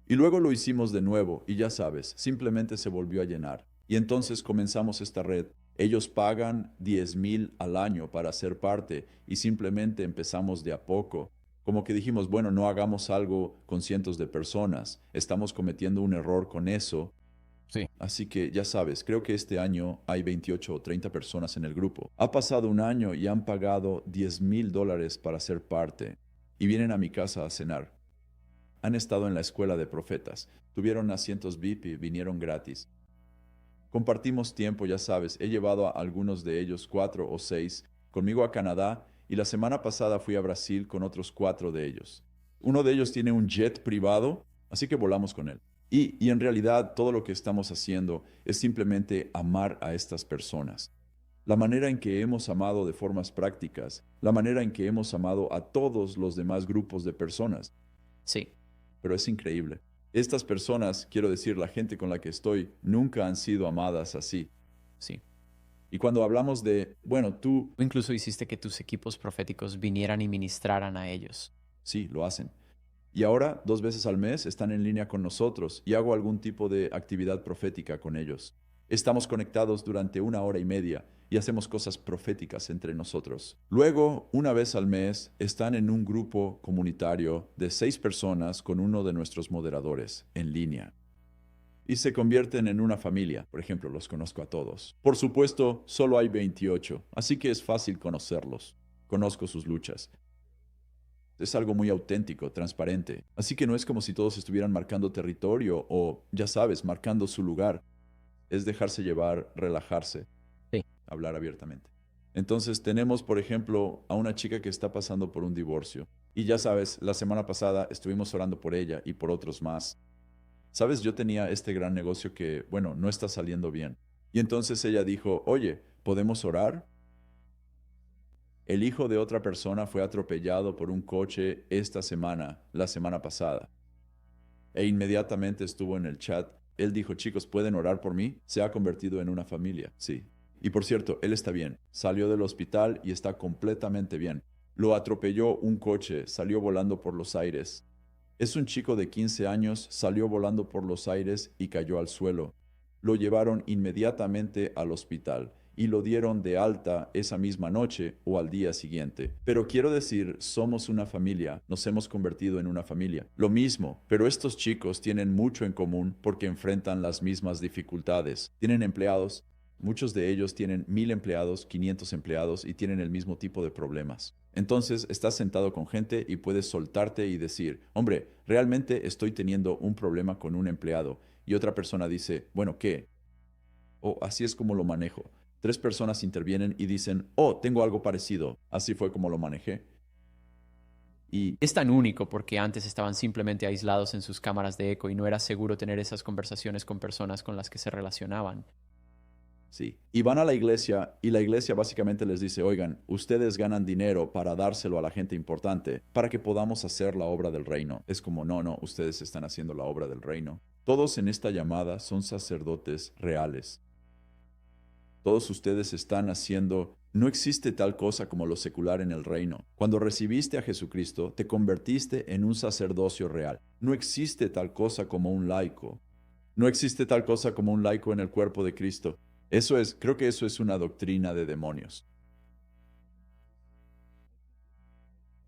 Y luego lo hicimos de nuevo y ya sabes, simplemente se volvió a llenar. Y entonces comenzamos esta red. Ellos pagan 10,000 al año para ser parte y simplemente empezamos de a poco. Como que dijimos, bueno, no hagamos algo con cientos de personas. Estamos cometiendo un error con eso. Sí. Así que ya sabes, creo que este año hay 28 o 30 personas en el grupo. Ha pasado un año y han pagado $10,000 para ser parte y vienen a mi casa a cenar. Han estado en la escuela de profetas, tuvieron asientos VIP y vinieron gratis. Compartimos tiempo, ya sabes, he llevado a algunos de ellos 4 o 6 conmigo a Canadá y la semana pasada fui a Brasil con otros 4 de ellos. Uno de ellos tiene un jet privado, así que volamos con él. Y en realidad todo lo que estamos haciendo es simplemente amar a estas personas. La manera en que hemos amado de formas prácticas, la manera en que hemos amado a todos los demás grupos de personas. Sí. Pero es increíble. Estas personas, quiero decir, la gente con la que estoy, nunca han sido amadas así. Sí. Y cuando hablamos de, bueno, tú, Tú incluso hiciste que tus equipos proféticos vinieran y ministraran a ellos. sí, lo hacen. Y ahora, 2 veces al mes, están en línea con nosotros y hago algún tipo de actividad profética con ellos. Estamos conectados durante 1 hora y media y hacemos cosas proféticas entre nosotros. Luego, 1 vez al mes, están en un grupo comunitario de 6 personas con uno de nuestros moderadores en línea. Y se convierten en una familia. Por ejemplo, los conozco a todos. Por supuesto, solo hay 28, así que es fácil conocerlos. Conozco sus luchas. Es algo muy auténtico, transparente. Así que no es como si todos estuvieran marcando territorio o, ya sabes, marcando su lugar. Es dejarse llevar, relajarse, Sí. hablar abiertamente. Entonces tenemos, por ejemplo, a una chica que está pasando por un divorcio. Y ya sabes, la semana pasada estuvimos orando por ella y por otros más. Sabes, yo tenía este gran negocio que, bueno, no está saliendo bien. Y entonces ella dijo, oye, ¿podemos orar? El hijo de otra persona fue atropellado por un coche esta semana, la semana pasada. E inmediatamente estuvo en el chat. Él dijo, chicos, ¿pueden orar por mí? Se ha convertido en una familia, sí. Y por cierto, él está bien. Salió del hospital y está completamente bien. Lo atropelló un coche, salió volando por los aires. Es un chico de 15 años, salió volando por los aires y cayó al suelo. Lo llevaron inmediatamente al hospital y lo dieron de alta esa misma noche o al día siguiente. Pero quiero decir, somos una familia, nos hemos convertido en una familia. Lo mismo, pero estos chicos tienen mucho en común porque enfrentan las mismas dificultades. Tienen empleados, muchos de ellos tienen 1,000 empleados, 500 empleados y tienen el mismo tipo de problemas. Entonces estás sentado con gente y puedes soltarte y decir, hombre, realmente estoy teniendo un problema con un empleado. Y otra persona dice, bueno, ¿qué? O así es como lo manejo. 3 personas intervienen y dicen, oh, tengo algo parecido. Así fue como lo manejé. Y Es tan único porque antes estaban simplemente aislados en sus cámaras de eco y no era seguro tener esas conversaciones con personas con las que se relacionaban. sí, y van a la iglesia y la iglesia básicamente les dice, oigan, ustedes ganan dinero para dárselo a la gente importante para que podamos hacer la obra del reino. Es como, no, ustedes están haciendo la obra del reino. Todos en esta llamada son sacerdotes reales. Todos ustedes están haciendo, no existe tal cosa como lo secular en el reino. Cuando recibiste a Jesucristo, te convertiste en un sacerdocio real. No existe tal cosa como un laico. No existe tal cosa como un laico en el cuerpo de Cristo. Creo que eso es una doctrina de demonios.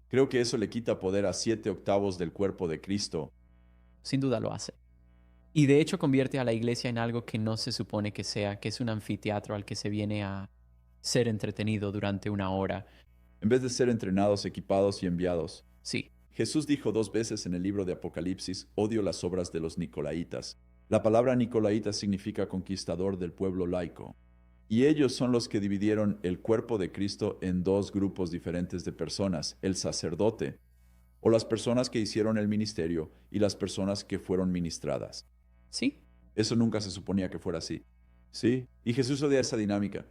Creo que eso le quita poder a 7/8 del cuerpo de Cristo. Sin duda lo hace. Y de hecho convierte a la iglesia en algo que no se supone que sea, que es un anfiteatro al que se viene a ser entretenido durante 1 hora. En vez de ser entrenados, equipados y enviados. Sí, Jesús dijo 2 veces en el libro de Apocalipsis, odio las obras de los Nicolaitas. La palabra nicolaita significa conquistador del pueblo laico. Y ellos son los que dividieron el cuerpo de Cristo en dos grupos diferentes de personas, el sacerdote, o las personas que hicieron el ministerio, y las personas que fueron ministradas. Sí, Eso nunca se suponía que fuera así. Sí, y Jesús odia esa dinámica.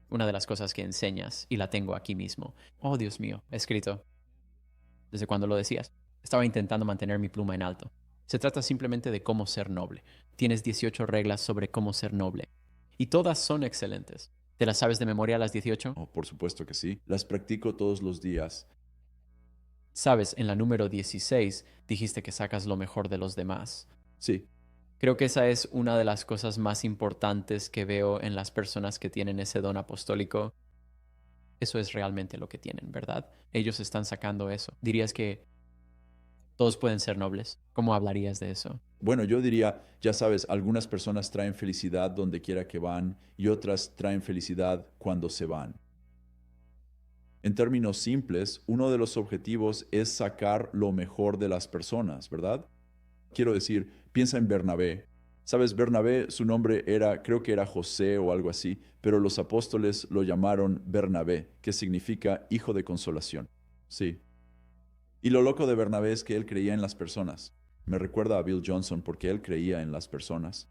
una de las cosas que enseñas, y la tengo aquí mismo. Oh, Dios mío, escrito. ¿Desde cuando lo decías? Estaba intentando mantener mi pluma en alto. Se trata simplemente de cómo ser noble. Tienes 18 reglas sobre cómo ser noble. Y todas son excelentes. ¿Te las sabes de memoria las 18? Oh, por supuesto que sí. Las practico todos los días. Sabes, en la número 16 dijiste que sacas lo mejor de los demás. Sí, Creo que esa es una de las cosas más importantes que veo en las personas que tienen ese don apostólico. Eso es realmente lo que tienen, ¿verdad? Ellos están sacando eso. ¿Dirías que todos pueden ser nobles? ¿Cómo hablarías de eso? bueno, yo diría, ya sabes, algunas personas traen felicidad donde quiera que van y otras traen felicidad cuando se van. En términos simples, uno de los objetivos es sacar lo mejor de las personas, ¿verdad? Quiero decir, piensa en Bernabé. Sabes, Bernabé, su nombre era, creo que era José o algo así, pero los apóstoles lo llamaron Bernabé, que significa hijo de consolación. Sí. Y lo loco de Bernabé es que él creía en las personas. Me recuerda a Bill Johnson porque él creía en las personas,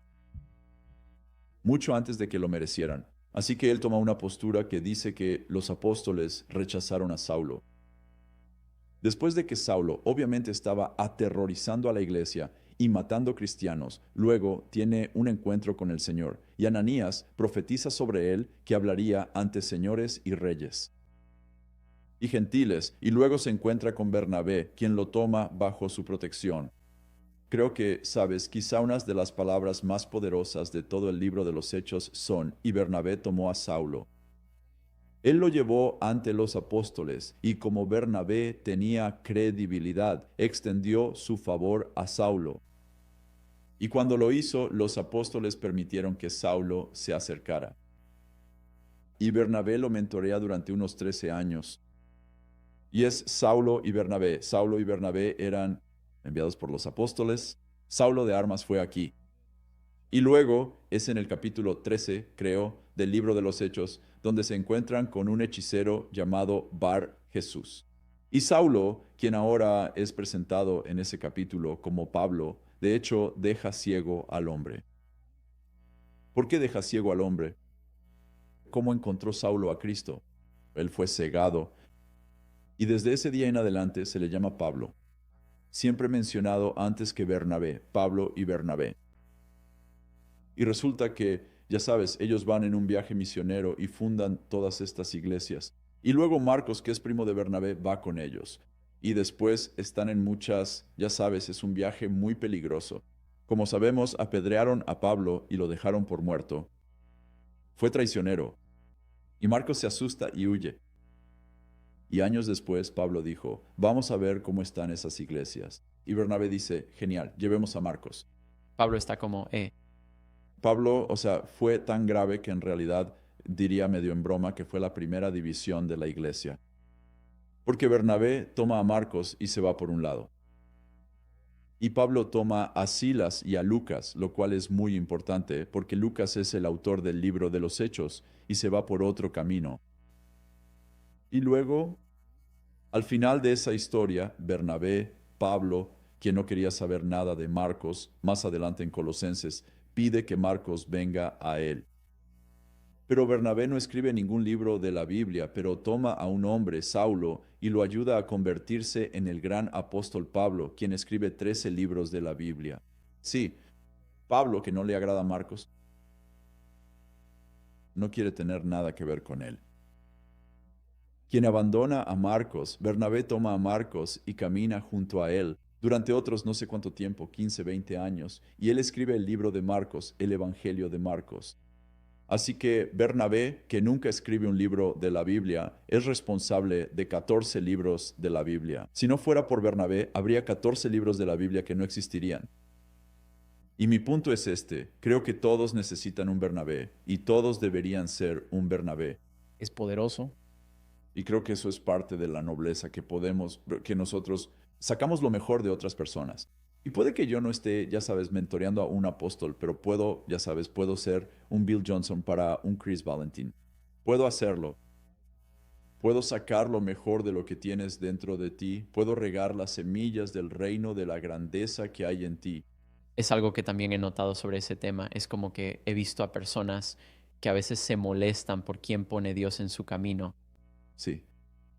mucho antes de que lo merecieran. Así que él toma una postura que dice que los apóstoles rechazaron a Saulo. Después de que Saulo obviamente estaba aterrorizando a la iglesia y matando cristianos, luego tiene un encuentro con el Señor y Ananías profetiza sobre él que hablaría ante señores y reyes y gentiles, y luego se encuentra con Bernabé, quien lo toma bajo su protección. Creo que, sabes, quizá unas de las palabras más poderosas de todo el libro de los Hechos son, y Bernabé tomó a Saulo. Él lo llevó ante los apóstoles, y como Bernabé tenía credibilidad, extendió su favor a Saulo. Y cuando lo hizo, los apóstoles permitieron que Saulo se acercara. Y Bernabé lo mentorea durante unos 13 años. Y es Saulo y Bernabé. Saulo y Bernabé eran enviados por los apóstoles. Saulo de Armas fue aquí. Y luego es en el capítulo 13, creo, del libro de los Hechos, donde se encuentran con un hechicero llamado Bar Jesús. Y Saulo, quien ahora es presentado en ese capítulo como Pablo, de hecho deja ciego al hombre. ¿Por qué deja ciego al hombre? ¿Cómo encontró Saulo a Cristo? Él fue cegado. Y desde ese día en adelante se le llama Pablo, siempre mencionado antes que Bernabé, Pablo y Bernabé. Y resulta que, ya sabes, ellos van en un viaje misionero y fundan todas estas iglesias. Y luego Marcos, que es primo de Bernabé, va con ellos. Y después están en muchas, ya sabes, es un viaje muy peligroso. Como sabemos, apedrearon a Pablo y lo dejaron por muerto. Fue traicionero. Y Marcos se asusta y huye. Y años después Pablo dijo, vamos a ver cómo están esas iglesias. Y Bernabé dice, genial, llevemos a Marcos. Pablo está como, Pablo, o sea, fue tan grave que en realidad diría medio en broma que fue la primera división de la iglesia. Porque Bernabé toma a Marcos y se va por un lado. Y Pablo toma a Silas y a Lucas, lo cual es muy importante, porque Lucas es el autor del libro de los Hechos y se va por otro camino. Y luego, al final de esa historia, Bernabé, Pablo, quien no quería saber nada de Marcos, más adelante en Colosenses, pide que Marcos venga a él. Pero Bernabé no escribe ningún libro de la Biblia, pero toma a un hombre, Saulo, y lo ayuda a convertirse en el gran apóstol Pablo, quien escribe 13 libros de la Biblia. Sí, Pablo, que no le agrada a Marcos, no quiere tener nada que ver con él. Quien abandona a Marcos, Bernabé toma a Marcos y camina junto a él durante otros no sé cuánto tiempo, 15, 20 años, y él escribe el libro de Marcos, el Evangelio de Marcos. Así que Bernabé, que nunca escribe un libro de la Biblia, es responsable de 14 libros de la Biblia. Si no fuera por Bernabé, habría 14 libros de la Biblia que no existirían. Y mi punto es este, creo que todos necesitan un Bernabé, y todos deberían ser un Bernabé. es poderoso. Y creo que eso es parte de la nobleza que nosotros sacamos lo mejor de otras personas. Y puede que yo no esté, ya sabes, mentoreando a un apóstol, pero puedo, ya sabes, puedo ser un Bill Johnson para un Chris Valentin. Puedo hacerlo. Puedo sacar lo mejor de lo que tienes dentro de ti. Puedo regar las semillas del reino de la grandeza que hay en ti. Es algo que también he notado sobre ese tema. Es como que he visto a personas que a veces se molestan por quién pone Dios en su camino Sí,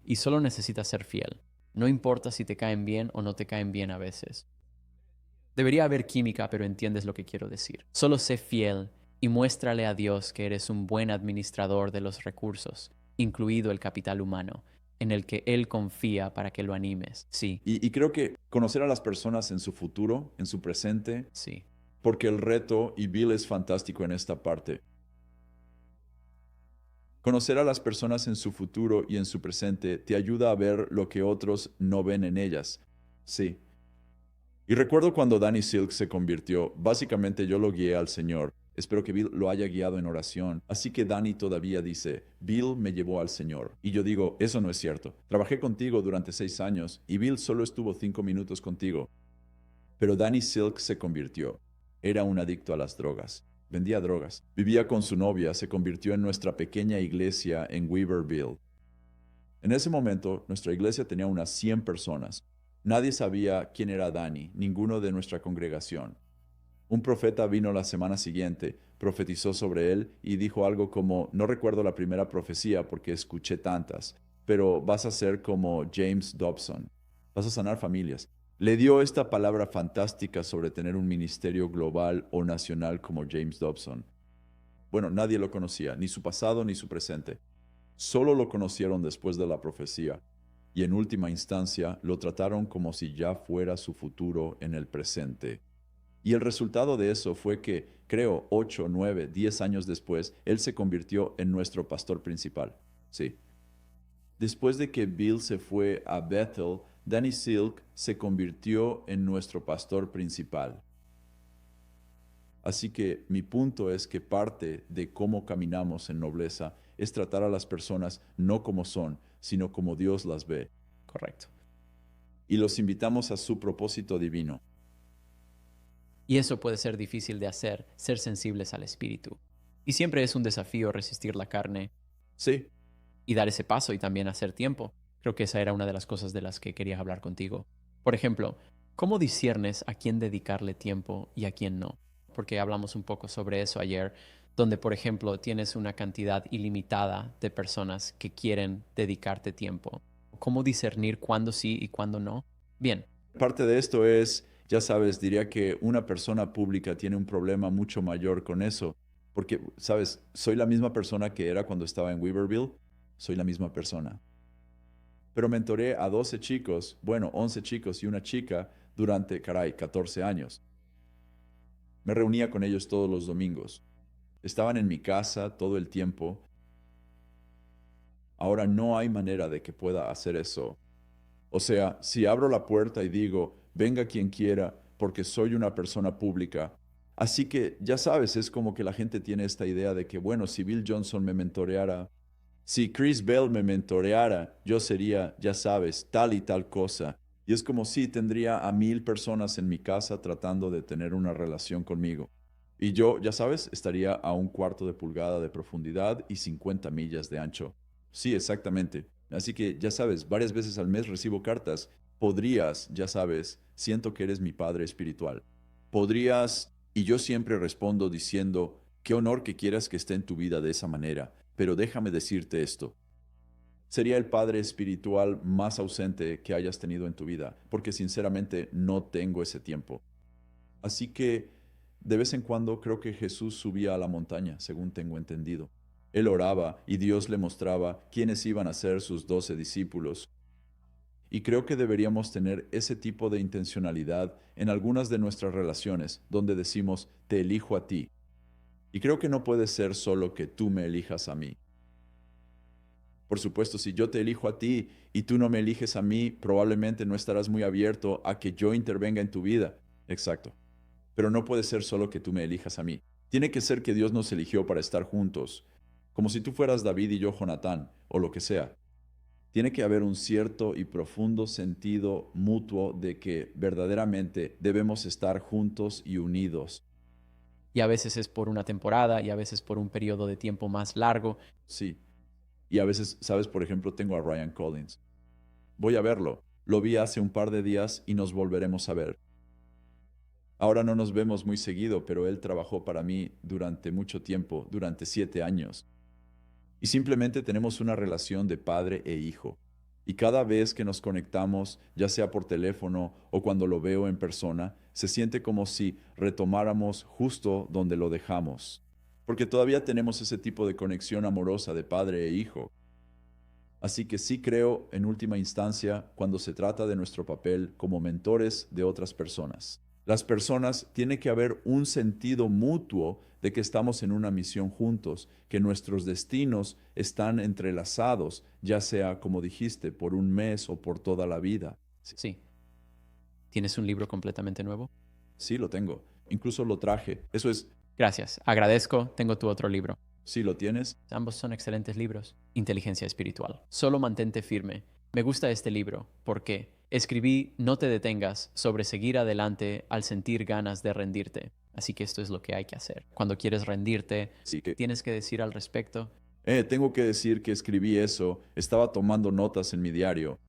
y solo necesitas ser fiel. No importa si te caen bien o no te caen bien a veces. Debería haber química, pero entiendes lo que quiero decir. Solo sé fiel y muéstrale a Dios que eres un buen administrador de los recursos, incluido el capital humano, en el que Él confía para que lo animes. Sí, y creo que conocer a las personas en su futuro, en su presente, sí. porque el reto, y Bill es fantástico en esta parte, conocer a las personas en su futuro y en su presente te ayuda a ver lo que otros no ven en ellas. Sí. Y recuerdo cuando Danny Silk se convirtió, básicamente yo lo guié al Señor. Espero que Bill lo haya guiado en oración. Así que Danny todavía dice, Bill me llevó al Señor. Y yo digo, eso no es cierto. Trabajé contigo durante 6 años y Bill solo estuvo 5 minutos contigo. Pero Danny Silk se convirtió. Era un adicto a las drogas. Vendía drogas. Vivía con su novia, se convirtió en nuestra pequeña iglesia en Weaverville. En ese momento, nuestra iglesia tenía unas 100 personas. Nadie sabía quién era Danny, ninguno de nuestra congregación. Un profeta vino la semana siguiente, profetizó sobre él y dijo algo como, no recuerdo la primera profecía porque escuché tantas, pero vas a ser como James Dobson, vas a sanar familias. Le dio esta palabra fantástica sobre tener un ministerio global o nacional como James Dobson. Bueno, nadie lo conocía, ni su pasado ni su presente. Solo lo conocieron después de la profecía, y en última instancia lo trataron como si ya fuera su futuro en el presente. Y el resultado de eso fue que, creo, 8, 9, 10 años después, él se convirtió en nuestro pastor principal. Sí. Después de que Bill se fue a Bethel, Danny Silk se convirtió en nuestro pastor principal. Así que mi punto es que parte de cómo caminamos en nobleza es tratar a las personas no como son, sino como Dios las ve. Correcto. Y los invitamos a su propósito divino. Y eso puede ser difícil de hacer, ser sensibles al espíritu. Y siempre es un desafío resistir la carne Sí, y dar ese paso y también hacer tiempo. Creo que esa era una de las cosas de las que quería hablar contigo. Por ejemplo, ¿cómo disciernes a quién dedicarle tiempo y a quién no? Porque hablamos un poco sobre eso ayer, donde, por ejemplo, tienes una cantidad ilimitada de personas que quieren dedicarte tiempo. ¿Cómo discernir cuándo sí y cuándo no? Bien, parte de esto es, ya sabes, diría que una persona pública tiene un problema mucho mayor con eso, porque, sabes, soy la misma persona que era cuando estaba en Weaverville, soy la misma persona. Pero mentoré a 12 chicos, bueno, 11 chicos y una chica durante, 14 años. Me reunía con ellos todos los domingos. Estaban en mi casa todo el tiempo. Ahora no hay manera de que pueda hacer eso. O sea, si abro la puerta y digo, venga quien quiera, porque soy una persona pública. Así que, ya sabes, es como que la gente tiene esta idea de que, bueno, si Bill Johnson me mentoreara, si Chris Bell me mentoreara, yo sería, ya sabes, tal y tal cosa. Y es como si tendría a 1000 personas en mi casa tratando de tener una relación conmigo. Y yo, ya sabes, estaría a 1/4 de pulgada de profundidad y 50 millas de ancho. Sí, exactamente. Así que, ya sabes, varias veces al mes recibo cartas. Podrías, ya sabes, siento que eres mi padre espiritual. Podrías, y yo siempre respondo diciendo, qué honor que quieras que esté en tu vida de esa manera, pero déjame decirte esto. Sería el padre espiritual más ausente que hayas tenido en tu vida, porque sinceramente no tengo ese tiempo. Así que, de vez en cuando creo que Jesús subía a la montaña, según tengo entendido. Él oraba y Dios le mostraba quiénes iban a ser sus 12 discípulos. Y creo que deberíamos tener ese tipo de intencionalidad en algunas de nuestras relaciones, donde decimos, te elijo a ti. Y creo que no puede ser solo que tú me elijas a mí. Por supuesto, si yo te elijo a ti y tú no me eliges a mí, probablemente no estarás muy abierto a que yo intervenga en tu vida. Exacto. Pero no puede ser solo que tú me elijas a mí. Tiene que ser que Dios nos eligió para estar juntos, como si tú fueras David y yo Jonatán, o lo que sea. Tiene que haber un cierto y profundo sentido mutuo de que verdaderamente debemos estar juntos y unidos. Y a veces es por una temporada y a veces por un periodo de tiempo más largo. Sí. Y a veces, sabes, por ejemplo, tengo a Ryan Collins. Voy a verlo. Lo vi hace un par de días y nos volveremos a ver. Ahora no nos vemos muy seguido, pero él trabajó para mí durante mucho tiempo, durante 7 años. Y simplemente tenemos una relación de padre e hijo. Y cada vez que nos conectamos, ya sea por teléfono o cuando lo veo en persona, se siente como si retomáramos justo donde lo dejamos. Porque todavía tenemos ese tipo de conexión amorosa de padre e hijo. Así que sí creo, en última instancia, cuando se trata de nuestro papel como mentores de otras personas. Las personas tiene que haber un sentido mutuo de que estamos en una misión juntos, que nuestros destinos están entrelazados, ya sea, como dijiste, por un mes o por toda la vida. Sí, Sí. ¿Tienes un libro completamente nuevo? sí lo tengo. Incluso lo traje. Eso es, Gracias. Agradezco. Tengo tu otro libro. sí lo tienes. Ambos son excelentes libros. Inteligencia espiritual. Solo mantente firme. Me gusta este libro porque escribí No te detengas sobre seguir adelante al sentir ganas de rendirte. Así que esto es lo que hay que hacer. Cuando quieres rendirte, Sí que tienes que decir al respecto. tengo que decir que escribí eso, estaba tomando notas en mi diario.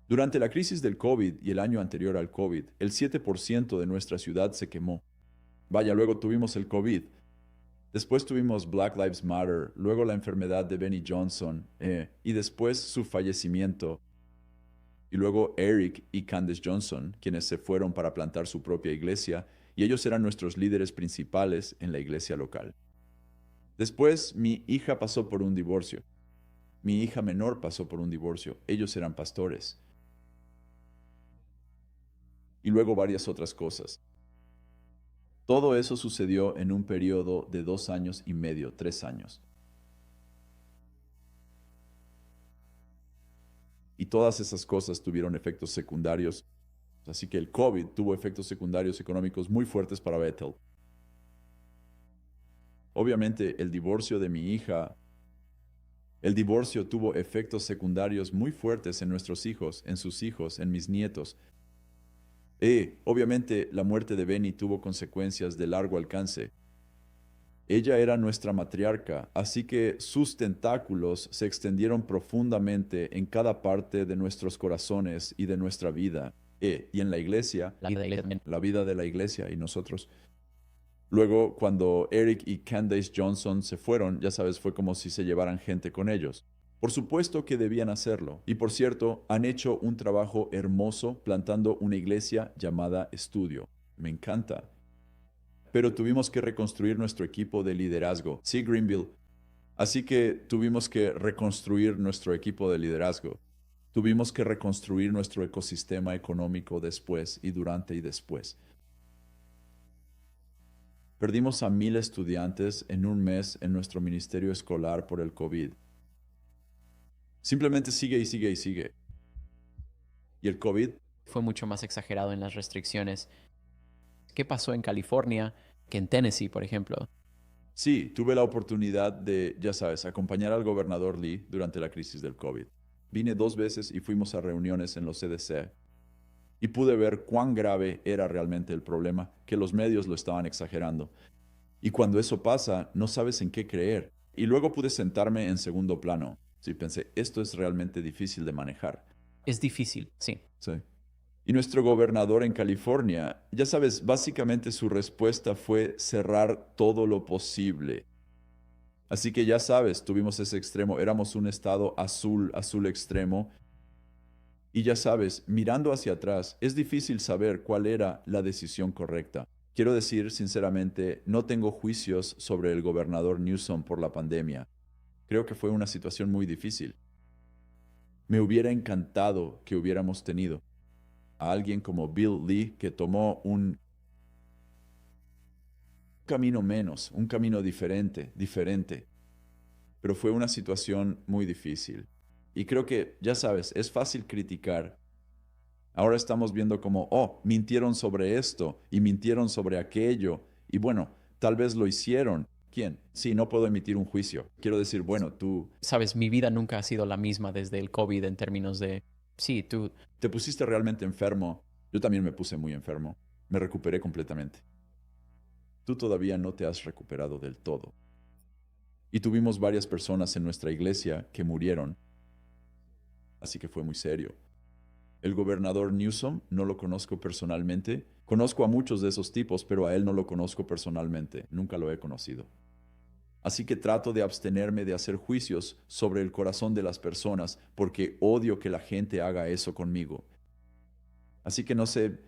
Durante la crisis del COVID y el año anterior al COVID, el 7% de nuestra ciudad se quemó. Vaya, luego tuvimos el COVID. Después tuvimos Black Lives Matter, luego la enfermedad de Benny Johnson, y después su fallecimiento. Y luego Eric y Candace Johnson, quienes se fueron para plantar su propia iglesia, y ellos eran nuestros líderes principales en la iglesia local. Después mi hija pasó por un divorcio. Mi hija menor pasó por un divorcio. Ellos eran pastores. Y luego varias otras cosas. Todo eso sucedió en un periodo de 2 años y medio, 3 años. Y todas esas cosas tuvieron efectos secundarios. Así que el COVID tuvo efectos secundarios económicos muy fuertes para Bethel. Obviamente el divorcio de mi hija, el divorcio tuvo efectos secundarios muy fuertes en nuestros hijos, en sus hijos, en mis nietos. Obviamente la muerte de Benny tuvo consecuencias de largo alcance. Ella era nuestra matriarca, así que sus tentáculos se extendieron profundamente en cada parte de nuestros corazones y de nuestra vida. Y en la iglesia, La vida de la iglesia también. la vida de la iglesia y nosotros. Luego, cuando Eric y Candace Johnson se fueron, ya sabes, fue como si se llevaran gente con ellos. Por supuesto que debían hacerlo. Y por cierto, han hecho un trabajo hermoso plantando una iglesia llamada Estudio. Me encanta. Pero tuvimos que reconstruir nuestro equipo de liderazgo. Sí, Greenville. Así que tuvimos que reconstruir nuestro equipo de liderazgo. Tuvimos que reconstruir nuestro ecosistema económico después y durante y después. Perdimos a 1,000 estudiantes en un mes en nuestro ministerio escolar por el COVID. Simplemente sigue y sigue y sigue. ¿Y el COVID? Fue mucho más exagerado en las restricciones. ¿Qué pasó en California que en Tennessee, por ejemplo? Sí, tuve la oportunidad de, ya sabes, acompañar al gobernador Lee durante la crisis del COVID. Vine 2 veces y fuimos a reuniones en los CDC y pude ver cuán grave era realmente el problema, que los medios lo estaban exagerando. Y cuando eso pasa, no sabes en qué creer. Y luego pude sentarme en segundo plano. Sí, pensé, esto es realmente difícil de manejar. Es difícil, sí. Sí. Y nuestro gobernador en California, ya sabes, básicamente su respuesta fue cerrar todo lo posible. Así que ya sabes, tuvimos ese extremo, éramos un estado azul, azul extremo. Y ya sabes, mirando hacia atrás, es difícil saber cuál era la decisión correcta. Quiero decir, sinceramente, no tengo juicios sobre el gobernador Newsom por la pandemia. Creo que fue una situación muy difícil. Me hubiera encantado que hubiéramos tenido a alguien como Bill Lee que tomó un camino menos, un camino diferente. Pero fue una situación muy difícil. Y creo que, ya sabes, es fácil criticar. Ahora estamos viendo como, oh, mintieron sobre esto y mintieron sobre aquello. Y bueno, tal vez lo hicieron. ¿Quién? Sí, no puedo emitir un juicio. Quiero decir, bueno, tú Sabes, mi vida nunca ha sido la misma desde el COVID en términos de, sí, tú, te pusiste realmente enfermo. Yo también me puse muy enfermo. Me recuperé completamente. Tú todavía no te has recuperado del todo. Y tuvimos varias personas en nuestra iglesia que murieron, así que fue muy serio. El gobernador Newsom no lo conozco personalmente. Conozco a muchos de esos tipos, pero a él no lo conozco personalmente. Nunca lo he conocido. Así que trato de abstenerme de hacer juicios sobre el corazón de las personas porque odio que la gente haga eso conmigo. Así que no sé,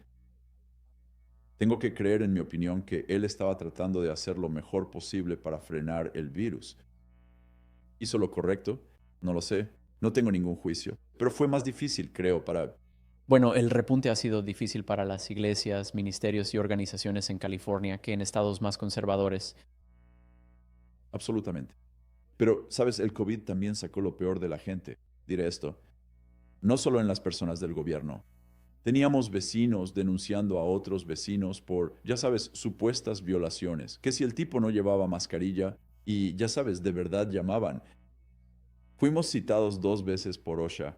tengo que creer en mi opinión que él estaba tratando de hacer lo mejor posible para frenar el virus. ¿Hizo lo correcto? No lo sé. No tengo ningún juicio. Pero fue más difícil, creo, para... bueno, el repunte ha sido difícil para las iglesias, ministerios y organizaciones en California que en estados más conservadores. Absolutamente. Pero, sabes, el COVID también sacó lo peor de la gente. Diré esto. No solo en las personas del gobierno. Teníamos vecinos denunciando a otros vecinos por, ya sabes, supuestas violaciones. Que si el tipo no llevaba mascarilla y, ya sabes, de verdad llamaban. Fuimos citados 2 veces por OSHA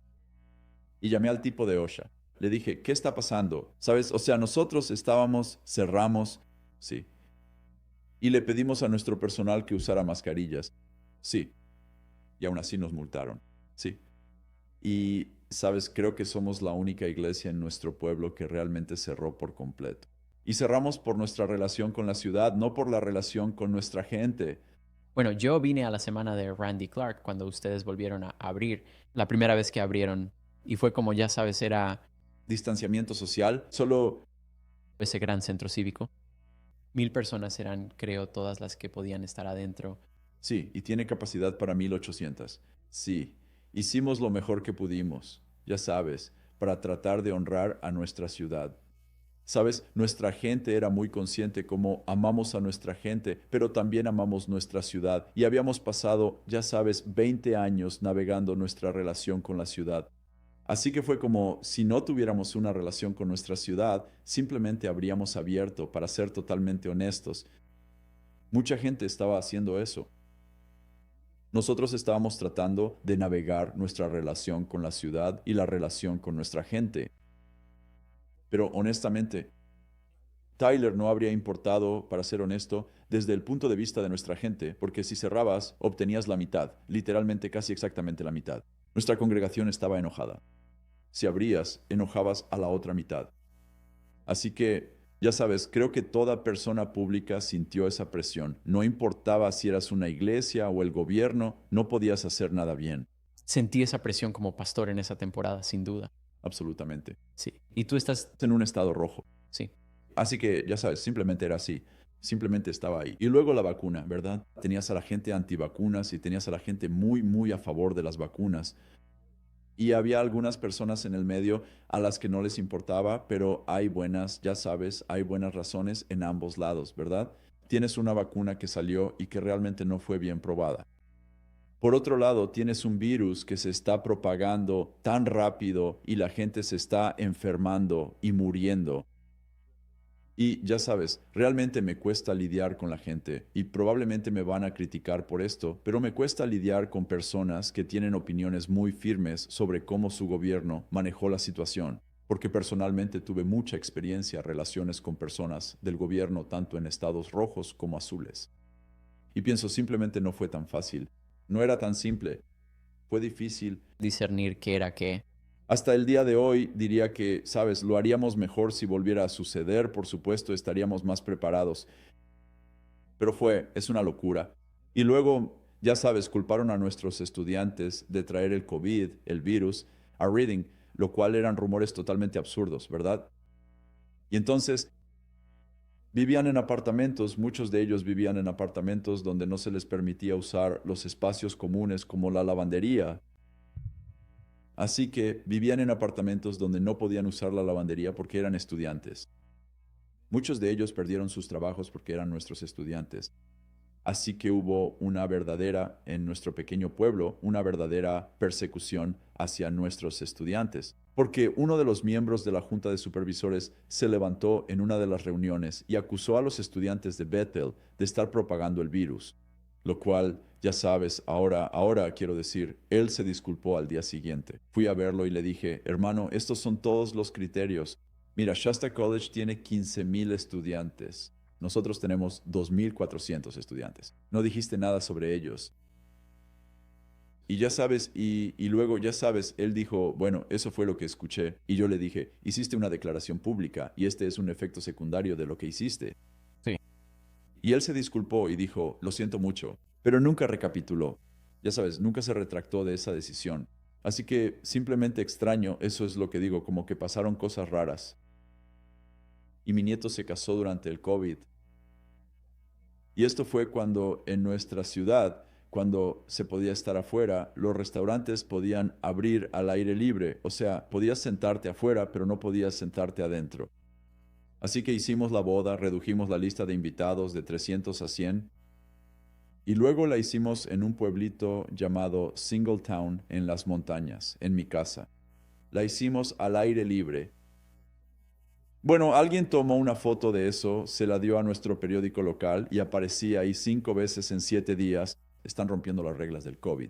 y llamé al tipo de OSHA. Le dije, ¿qué está pasando? ¿Sabes? O sea, nosotros cerramos, sí. Y le pedimos a nuestro personal que usara mascarillas. Sí. Y aún así nos multaron. Sí. Y, sabes, creo que somos la única iglesia en nuestro pueblo que realmente cerró por completo. Y cerramos por nuestra relación con la ciudad, no por la relación con nuestra gente. Bueno, yo vine a la semana de Randy Clark cuando ustedes volvieron a abrir, la primera vez que abrieron, y fue como ya sabes, era Distanciamiento social, solo... ese gran centro cívico. 1,000 personas eran, creo, todas las que podían estar adentro. Sí, y tiene capacidad para 1800. Sí, hicimos lo mejor que pudimos, ya sabes, para tratar de honrar a nuestra ciudad. Sabes, nuestra gente era muy consciente como amamos a nuestra gente, pero también amamos nuestra ciudad. Y habíamos pasado, ya sabes, 20 años navegando nuestra relación con la ciudad. Así que fue como si no tuviéramos una relación con nuestra ciudad, simplemente habríamos abierto, para ser totalmente honestos. Mucha gente estaba haciendo eso. Nosotros estábamos tratando de navegar nuestra relación con la ciudad y la relación con nuestra gente. Pero honestamente, Tyler no habría importado, para ser honesto, desde el punto de vista de nuestra gente, porque si cerrabas, obtenías la mitad, literalmente casi exactamente la mitad. Nuestra congregación estaba enojada. Si abrías, enojabas a la otra mitad. Así que, ya sabes, creo que toda persona pública sintió esa presión. No importaba si eras una iglesia o el gobierno, no podías hacer nada bien. Sentí esa presión como pastor en esa temporada, sin duda. Absolutamente. Sí. Y tú estás, En un estado rojo. sí. Así que, ya sabes, simplemente era así. Simplemente estaba ahí. Y luego la vacuna, ¿verdad? Tenías a la gente antivacunas y tenías a la gente muy, muy a favor de las vacunas. Y había algunas personas en el medio a las que no les importaba, pero hay buenas, ya sabes, hay buenas razones en ambos lados, ¿verdad? Tienes una vacuna que salió y que realmente no fue bien probada. Por otro lado, tienes un virus que se está propagando tan rápido y la gente se está enfermando y muriendo. Y ya sabes, realmente me cuesta lidiar con la gente y probablemente me van a criticar por esto, pero me cuesta lidiar con personas que tienen opiniones muy firmes sobre cómo su gobierno manejó la situación, porque personalmente tuve mucha experiencia, relaciones con personas del gobierno tanto en estados rojos como azules. Y pienso, simplemente no fue tan fácil. No era tan simple. Fue difícil. Discernir qué era qué. Hasta el día de hoy diría que, sabes, lo haríamos mejor si volviera a suceder, por supuesto, estaríamos más preparados. Pero es una locura. Y luego, ya sabes, culparon a nuestros estudiantes de traer el COVID, el virus, a Reading, lo cual eran rumores totalmente absurdos, ¿verdad? Y entonces, vivían en apartamentos, muchos de ellos vivían en apartamentos donde no se les permitía usar los espacios comunes como la lavandería. Así que vivían en apartamentos donde no podían usar la lavandería porque eran estudiantes. Muchos de ellos perdieron sus trabajos porque eran nuestros estudiantes. Así que hubo en nuestro pequeño pueblo, una verdadera persecución hacia nuestros estudiantes. Porque uno de los miembros de la Junta de Supervisores se levantó en una de las reuniones y acusó a los estudiantes de Bethel de estar propagando el virus. Lo cual, ya sabes, ahora quiero decir, él se disculpó al día siguiente. Fui a verlo y le dije, hermano, estos son todos los criterios. Mira, Shasta College tiene 15,000 estudiantes. Nosotros tenemos 2,400 estudiantes. No dijiste nada sobre ellos. Y ya sabes, y luego ya sabes, él dijo, bueno, eso fue lo que escuché. Y yo le dije, hiciste una declaración pública y este es un efecto secundario de lo que hiciste. Sí. Y él se disculpó y dijo, lo siento mucho, pero nunca recapituló. Ya sabes, nunca se retractó de esa decisión. Así que simplemente extraño, eso es lo que digo, como que pasaron cosas raras. Y mi nieto se casó durante el COVID. Y esto fue cuando en nuestra ciudad, cuando se podía estar afuera, los restaurantes podían abrir al aire libre. O sea, podías sentarte afuera, pero no podías sentarte adentro. Así que hicimos la boda, redujimos la lista de invitados de 300 a 100 y luego la hicimos en un pueblito llamado Singletown en las montañas, en mi casa. La hicimos al aire libre. Bueno, alguien tomó una foto de eso, se la dio a nuestro periódico local y aparecía ahí 5 veces en 7 días. Están rompiendo las reglas del COVID.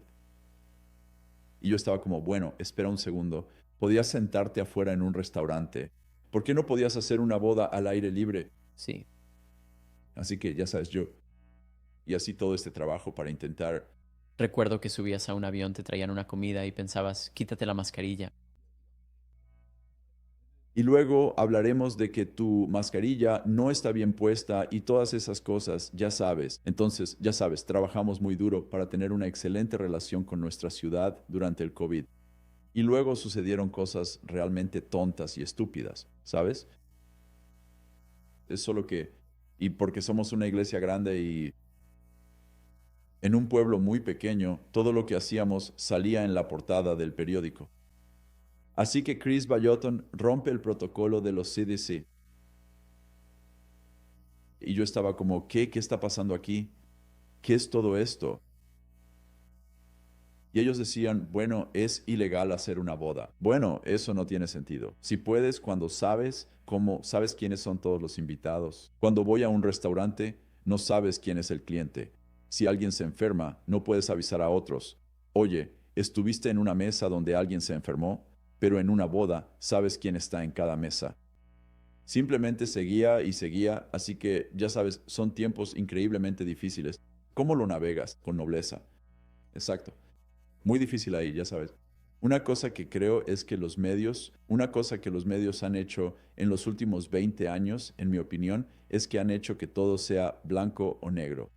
Y yo estaba como, bueno, espera un segundo. Podías sentarte afuera en un restaurante. ¿Por qué no podías hacer una boda al aire libre? Sí. Así que ya sabes, y así todo este trabajo para intentar. Recuerdo que subías a un avión, te traían una comida y pensabas, quítate la mascarilla. Y luego hablaremos de que tu mascarilla no está bien puesta y todas esas cosas, ya sabes. Entonces, ya sabes, trabajamos muy duro para tener una excelente relación con nuestra ciudad durante el COVID. Y luego sucedieron cosas realmente tontas y estúpidas, ¿sabes? Es solo que, y porque somos una iglesia grande y en un pueblo muy pequeño, todo lo que hacíamos salía en la portada del periódico. Así que Chris Bayoton rompe el protocolo de los CDC. Y yo estaba como, ¿qué? ¿Qué está pasando aquí? ¿Qué es todo esto? Y ellos decían, bueno, es ilegal hacer una boda. Bueno, eso no tiene sentido. Si puedes, cuando sabes cómo, sabes quiénes son todos los invitados. Cuando voy a un restaurante, no sabes quién es el cliente. Si alguien se enferma, no puedes avisar a otros. Oye, estuviste en una mesa donde alguien se enfermó, pero en una boda sabes quién está en cada mesa. Simplemente seguía y seguía, así que ya sabes, son tiempos increíblemente difíciles. ¿Cómo lo navegas? Con nobleza. Exacto. Muy difícil ahí, ya sabes. Una cosa que creo es que una cosa que los medios han hecho en los últimos 20 años, en mi opinión, es que han hecho que todo sea blanco o negro.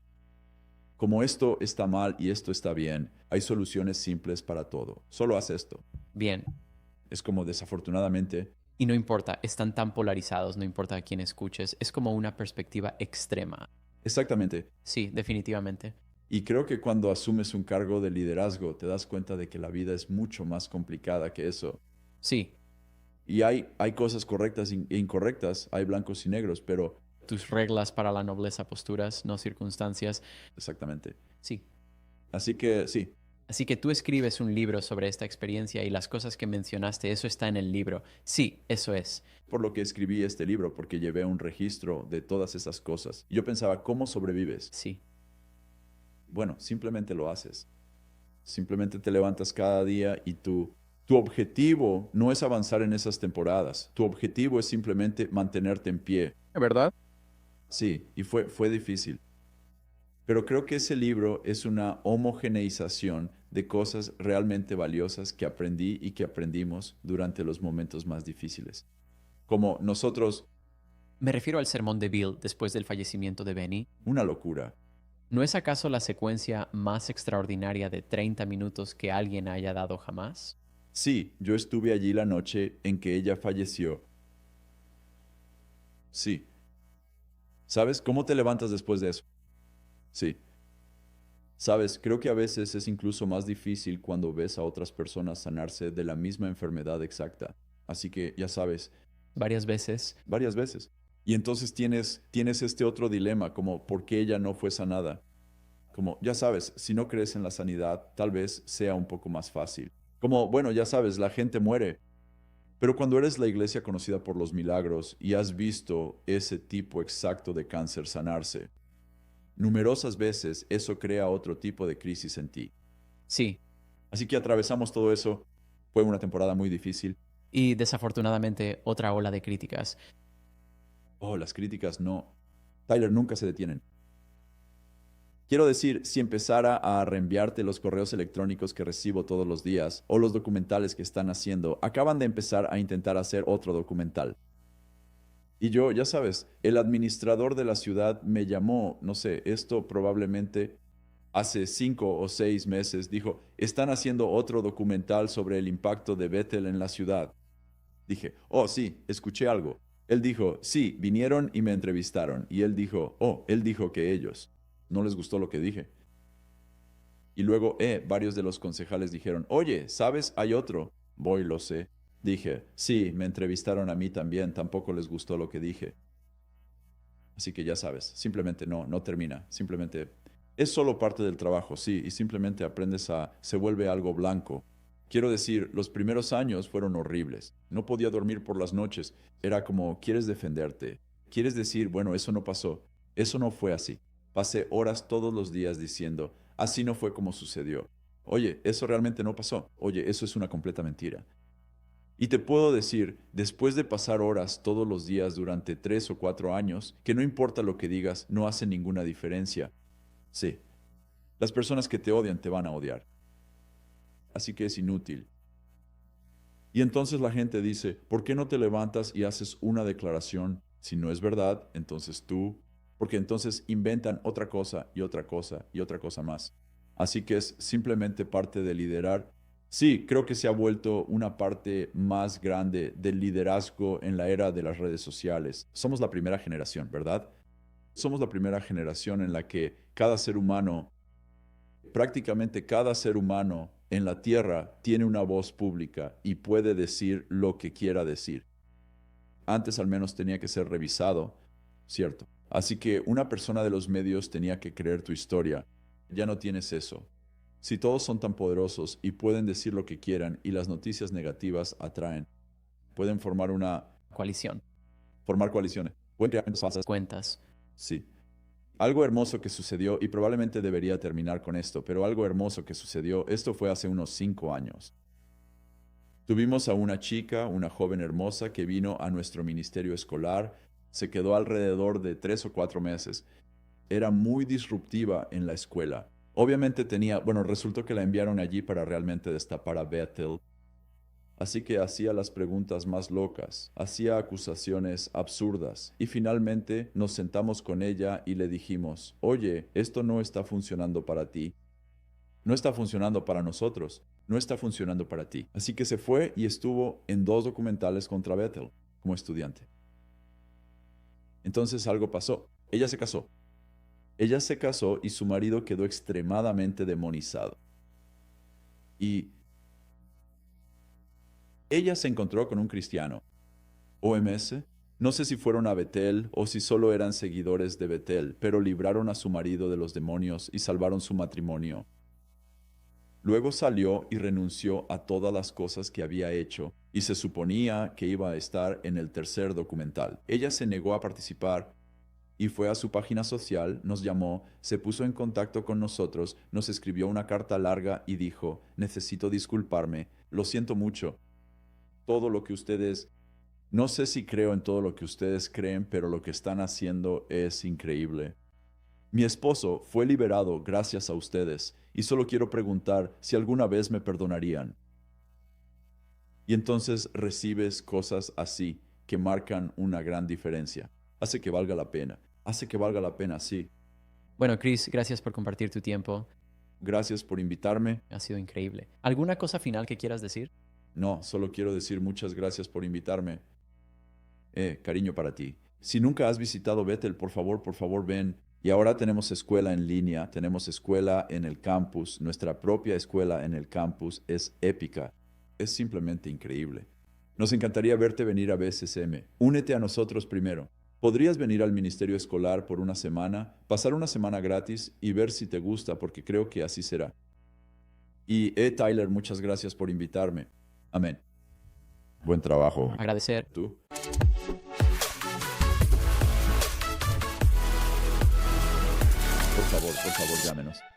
Como esto está mal y esto está bien, hay soluciones simples para todo. Solo haz esto. Bien. Es como desafortunadamente. Y no importa, están tan polarizados, no importa a quién escuches, es como una perspectiva extrema. Exactamente. Sí, definitivamente. Y creo que cuando asumes un cargo de liderazgo, te das cuenta de que la vida es mucho más complicada que eso. Sí, Y hay cosas correctas e incorrectas, hay blancos y negros, pero tus reglas para la nobleza, posturas, no circunstancias. exactamente. Sí. Así que sí, Así que tú escribes un libro sobre esta experiencia y las cosas que mencionaste, eso está en el libro. Sí, eso es. por lo que escribí este libro, porque llevé un registro de todas esas cosas. Y yo pensaba, ¿cómo sobrevives? Sí. Bueno, simplemente lo haces. Simplemente te levantas cada día y tu objetivo no es avanzar en esas temporadas. Tu objetivo es simplemente mantenerte en pie. ¿De verdad? Sí, y fue difícil. Pero creo que ese libro es una homogeneización de cosas realmente valiosas que aprendí y que aprendimos durante los momentos más difíciles. Como nosotros, Me refiero al sermón de Bill después del fallecimiento de Benny. una locura. ¿No es acaso la secuencia más extraordinaria de 30 minutos que alguien haya dado jamás? Sí, yo estuve allí la noche en que ella falleció. Sí. ¿Sabes cómo te levantas después de eso? Sí. Sabes, creo que a veces es incluso más difícil cuando ves a otras personas sanarse de la misma enfermedad exacta. Así que ya sabes, Varias veces. varias veces. Y entonces tienes este otro dilema, como ¿por qué ella no fue sanada? Como, ya sabes, si no crees en la sanidad, tal vez sea un poco más fácil. Como, bueno, ya sabes, la gente muere. Pero cuando eres la iglesia conocida por los milagros y has visto ese tipo exacto de cáncer sanarse, numerosas veces eso crea otro tipo de crisis en ti. Sí, Así que atravesamos todo eso. Fue una temporada muy difícil. y desafortunadamente otra ola de críticas. Oh, las críticas no. Tyler, nunca se detienen. Quiero decir, si empezara a reenviarte los correos electrónicos que recibo todos los días o los documentales que están haciendo, acaban de empezar a intentar hacer otro documental. Y yo, ya sabes, el administrador de la ciudad me llamó, no sé, esto probablemente hace 5 o 6 meses, dijo, están haciendo otro documental sobre el impacto de Bethel en la ciudad. Dije, oh, sí, escuché algo. Él dijo, sí, vinieron y me entrevistaron. Y él dijo, oh, él dijo que ellos. No les gustó lo que dije. Y luego, varios de los concejales dijeron, oye, ¿sabes? Hay otro. Voy, lo sé. Dije, sí, me entrevistaron a mí también, tampoco les gustó lo que dije. Así que ya sabes, simplemente no termina. Simplemente es solo parte del trabajo, sí, y simplemente se vuelve algo blanco. Quiero decir, los primeros años fueron horribles. No podía dormir por las noches. Era como, quieres defenderte. Quieres decir, bueno, eso no pasó. Eso no fue así. Pasé horas todos los días diciendo, así no fue como sucedió. Oye, eso realmente no pasó. Oye, eso es una completa mentira. Y te puedo decir, después de pasar horas todos los días durante 3 o 4 años, que no importa lo que digas, no hace ninguna diferencia. Sí, las personas que te odian te van a odiar. Así que es inútil. Y entonces la gente dice, ¿por qué no te levantas y haces una declaración? Si no es verdad, entonces tú, porque entonces inventan otra cosa y otra cosa y otra cosa más. Así que es simplemente parte de liderar. Sí, creo que se ha vuelto una parte más grande del liderazgo en la era de las redes sociales. Somos la primera generación, ¿verdad? Somos la primera generación en la que cada ser humano, prácticamente cada ser humano en la Tierra tiene una voz pública y puede decir lo que quiera decir. Antes al menos tenía que ser revisado, ¿cierto? Así que una persona de los medios tenía que creer tu historia. Ya no tienes eso. Si todos son tan poderosos y pueden decir lo que quieran y las noticias negativas atraen, pueden formar coaliciones. Pueden crear falsas Cuentas. Sí. Algo hermoso que sucedió, y probablemente debería terminar con esto, pero algo hermoso que sucedió, esto fue hace unos 5 años. Tuvimos a una chica, una joven hermosa, que vino a nuestro ministerio escolar, se quedó alrededor de 3 o 4 meses. Era muy disruptiva en la escuela. Obviamente resultó que la enviaron allí para realmente destapar a Bethel. Así que hacía las preguntas más locas, hacía acusaciones absurdas y finalmente nos sentamos con ella y le dijimos, oye, esto no está funcionando para ti, no está funcionando para nosotros, no está funcionando para ti. Así que se fue y estuvo en 2 documentales contra Bethel como estudiante. Entonces algo pasó, ella se casó. Ella se casó y su marido quedó extremadamente demonizado. Y ella se encontró con un cristiano. OMS, no sé si fueron a Betel o si solo eran seguidores de Betel, pero libraron a su marido de los demonios y salvaron su matrimonio. Luego salió y renunció a todas las cosas que había hecho y se suponía que iba a estar en el 3er documental. Ella se negó a participar y fue a su página social, nos llamó, se puso en contacto con nosotros, nos escribió una carta larga y dijo, necesito disculparme, lo siento mucho. Todo lo que ustedes, no sé si creo en todo lo que ustedes creen, pero lo que están haciendo es increíble. Mi esposo fue liberado gracias a ustedes y solo quiero preguntar si alguna vez me perdonarían. Y entonces recibes cosas así que marcan una gran diferencia. Hace que valga la pena. Hace que valga la pena, sí. Bueno, Chris, gracias por compartir tu tiempo. Gracias por invitarme. Ha sido increíble. ¿Alguna cosa final que quieras decir? No, solo quiero decir muchas gracias por invitarme. Cariño para ti. Si nunca has visitado Bethel, por favor, ven. Y ahora tenemos escuela en línea, tenemos escuela en el campus. Nuestra propia escuela en el campus es épica. Es simplemente increíble. Nos encantaría verte venir a BSSM. Únete a nosotros primero. Podrías venir al ministerio escolar por una semana, pasar una semana gratis y ver si te gusta, porque creo que así será. Y Tyler, muchas gracias por invitarme. Amén. Buen trabajo. Agradecer. ¿Tú? por favor, llámenos.